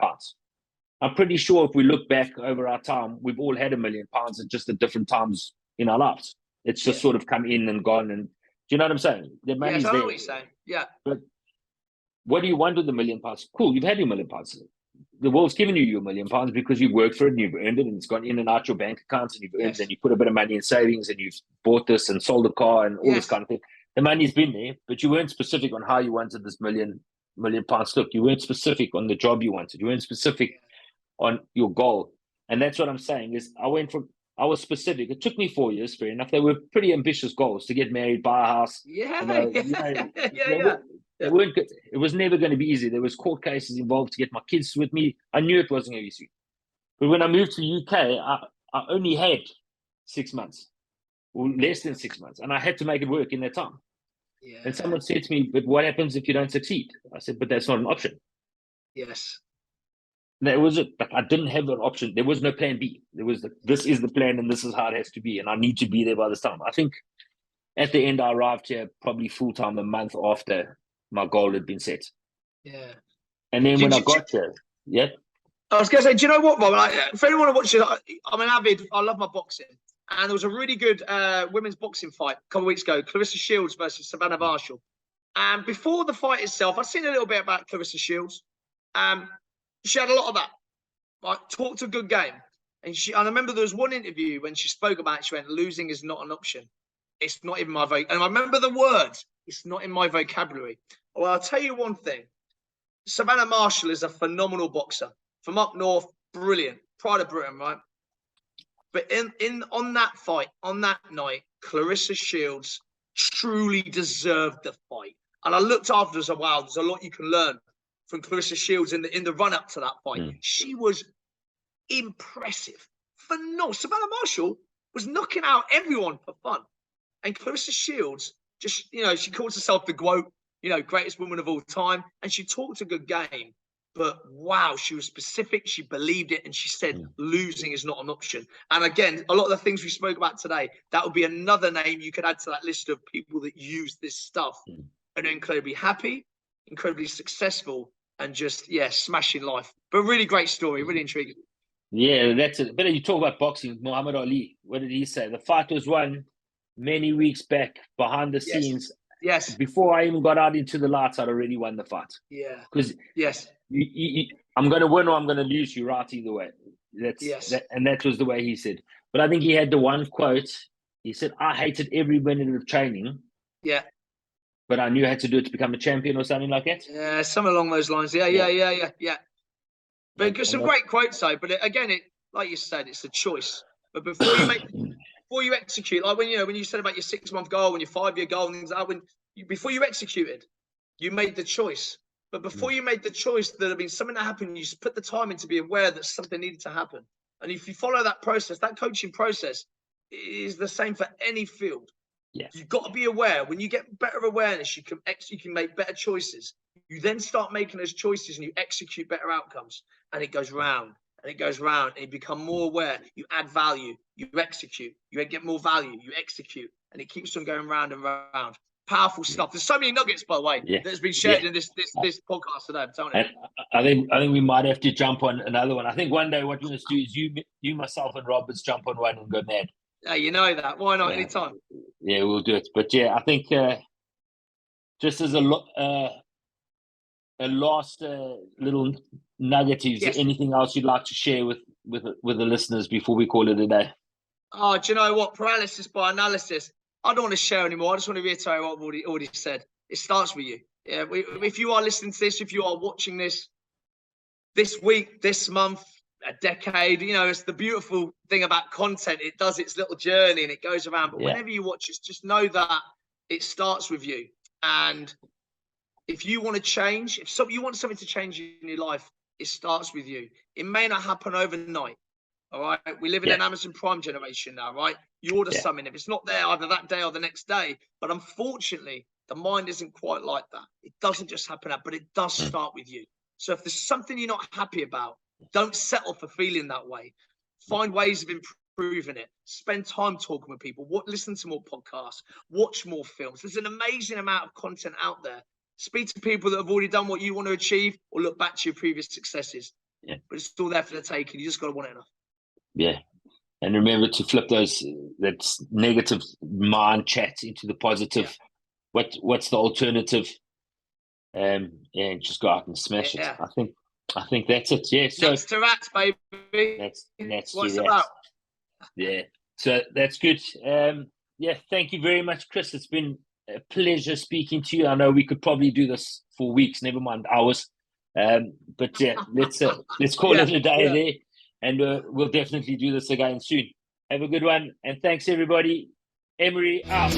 I'm pretty sure if we look back over our time, we've all had £1 million at just at different times in our lives. It's just sort of come in and gone. And do you know what I'm saying? The money's I know there. what you're saying. Yeah. But what do you want with the £1 million? Cool, you've had your £1 million. The world's given you your £1 million because you've worked for it and you've earned it and it's gone in and out your bank accounts and you've earned it and you put a bit of money in savings and you've bought this and sold a car and all this kind of thing. The money's been there, but you weren't specific on how you wanted this £1 million. Look, you weren't specific on the job you wanted. You weren't specific on your goal. And that's what I'm saying is I was specific. It took me 4 years, fair enough. They were pretty ambitious goals to get married, buy a house. They weren't good. It was never going to be easy. There was court cases involved to get my kids with me. I knew it wasn't going to be easy. But when I moved to the UK, I only had 6 months, or less than 6 months, and I had to make it work in that time. Yeah. And someone said to me, "But what happens if you don't succeed?" I said, "But that's not an option." Yes. That was it. Like, I didn't have an option. There was no plan B. There was this is the plan, and this is how it has to be, and I need to be there by this time. I think at the end, I arrived here probably full time a month after my goal had been set. Yeah. And then when I got here, I was going to say, do you know what, Rob? For anyone who watches, I'm an avid, I love my boxing. And there was a really good women's boxing fight a couple of weeks ago, Clarissa Shields versus Savannah Marshall. And before the fight itself, I've seen a little bit about Clarissa Shields. She had a lot of that. Like, talked a good game. And I remember there was one interview when she spoke about it, she went, "Losing is not an option. It's not even my vocabulary." And I remember the words, "It's not in my vocabulary." Well, I'll tell you one thing. Savannah Marshall is a phenomenal boxer. From up north, brilliant. Pride of Britain, right? But on that fight, on that night, Clarissa Shields truly deserved the fight. And I looked after and said, wow, there's a lot you can learn from Clarissa Shields in the run-up to that fight. She was impressive. Phenomenal. Savannah Marshall was knocking out everyone for fun. And Clarissa Shields, just, she calls herself the GWOAT, greatest woman of all time. And she talked a good game. But wow, she was specific. She believed it. And she said, losing is not an option. And again, a lot of the things we spoke about today, that would be another name you could add to that list of people that use this stuff and are incredibly happy, incredibly successful, and just, smashing life. But really great story, really intriguing. Yeah, that's it. But you talk about boxing, Muhammad Ali. What did he say? The fight was won many weeks back behind the scenes. Yes. Before I even got out into the lights, I'd already won the fight. Yeah. Because I'm going to win or I'm going to lose you right either way. And that was the way he said. But I think he had the one quote. He said, "I hated every minute of training. Yeah. But I knew I had to do it to become a champion," or something like that. Yeah, something along those lines. Yeah. But some great quotes, though. But again, like you said, it's a choice. But before you execute, like when you said about your 6-month goal and your 5-year goal and things like that, before you executed, you made the choice. But before you made the choice, there'd have been something that happened. You just put the time in to be aware that something needed to happen. And if you follow that process, that coaching process is the same for any field. Yes. You've got to be aware. When you get better awareness, you can make better choices. You then start making those choices and you execute better outcomes. And it goes round and it goes round and you become more aware. You add value, you execute, you get more value, you execute, and it keeps on going round and round. Powerful stuff. There's so many nuggets, by the way, that's been shared in this podcast today. I'm telling you. I think we might have to jump on another one. I think one day what we're going to do is you, myself, and Roberts jump on one and go mad. Yeah, you know that. Why not? Anytime. Yeah, we'll do it. But yeah, I think just as a last little nugget, is there Yes. anything else you'd like to share with the listeners before we call it a day? Oh, do you know what? Paralysis by analysis. I don't want to share anymore. I just want to reiterate what I've already said. It starts with you. Yeah. If you are listening to this, if you are watching this week, this month, a decade, it's the beautiful thing about content. It does its little journey and it goes around. But whenever you watch this, just know that it starts with you. And if you want to change, you want something to change in your life, it starts with you. It may not happen overnight. All right. We live in an Amazon Prime generation now, right? You order something. If it's not there either that day or the next day, but unfortunately, the mind isn't quite like that. It doesn't just happen, but it does start with you. So if there's something you're not happy about, don't settle for feeling that way. Find ways of improving it. Spend time talking with people. Listen to more podcasts. Watch more films. There's an amazing amount of content out there. Speak to people that have already done what you want to achieve, or look back to your previous successes. Yeah. But it's all there for the taking. You just got to want it enough. Yeah. And remember to flip that negative mind chat into the positive. Yeah. What's the alternative? And just go out and smash it. I think that's it. Yeah. So that's to rats, baby. That's what it's about. Yeah. So that's good. Yeah. Thank you very much, Chris. It's been a pleasure speaking to you. I know we could probably do this for weeks, never mind hours. But yeah, let's call it a day there. And we'll definitely do this again soon. Have a good one. And thanks, everybody. Emery out.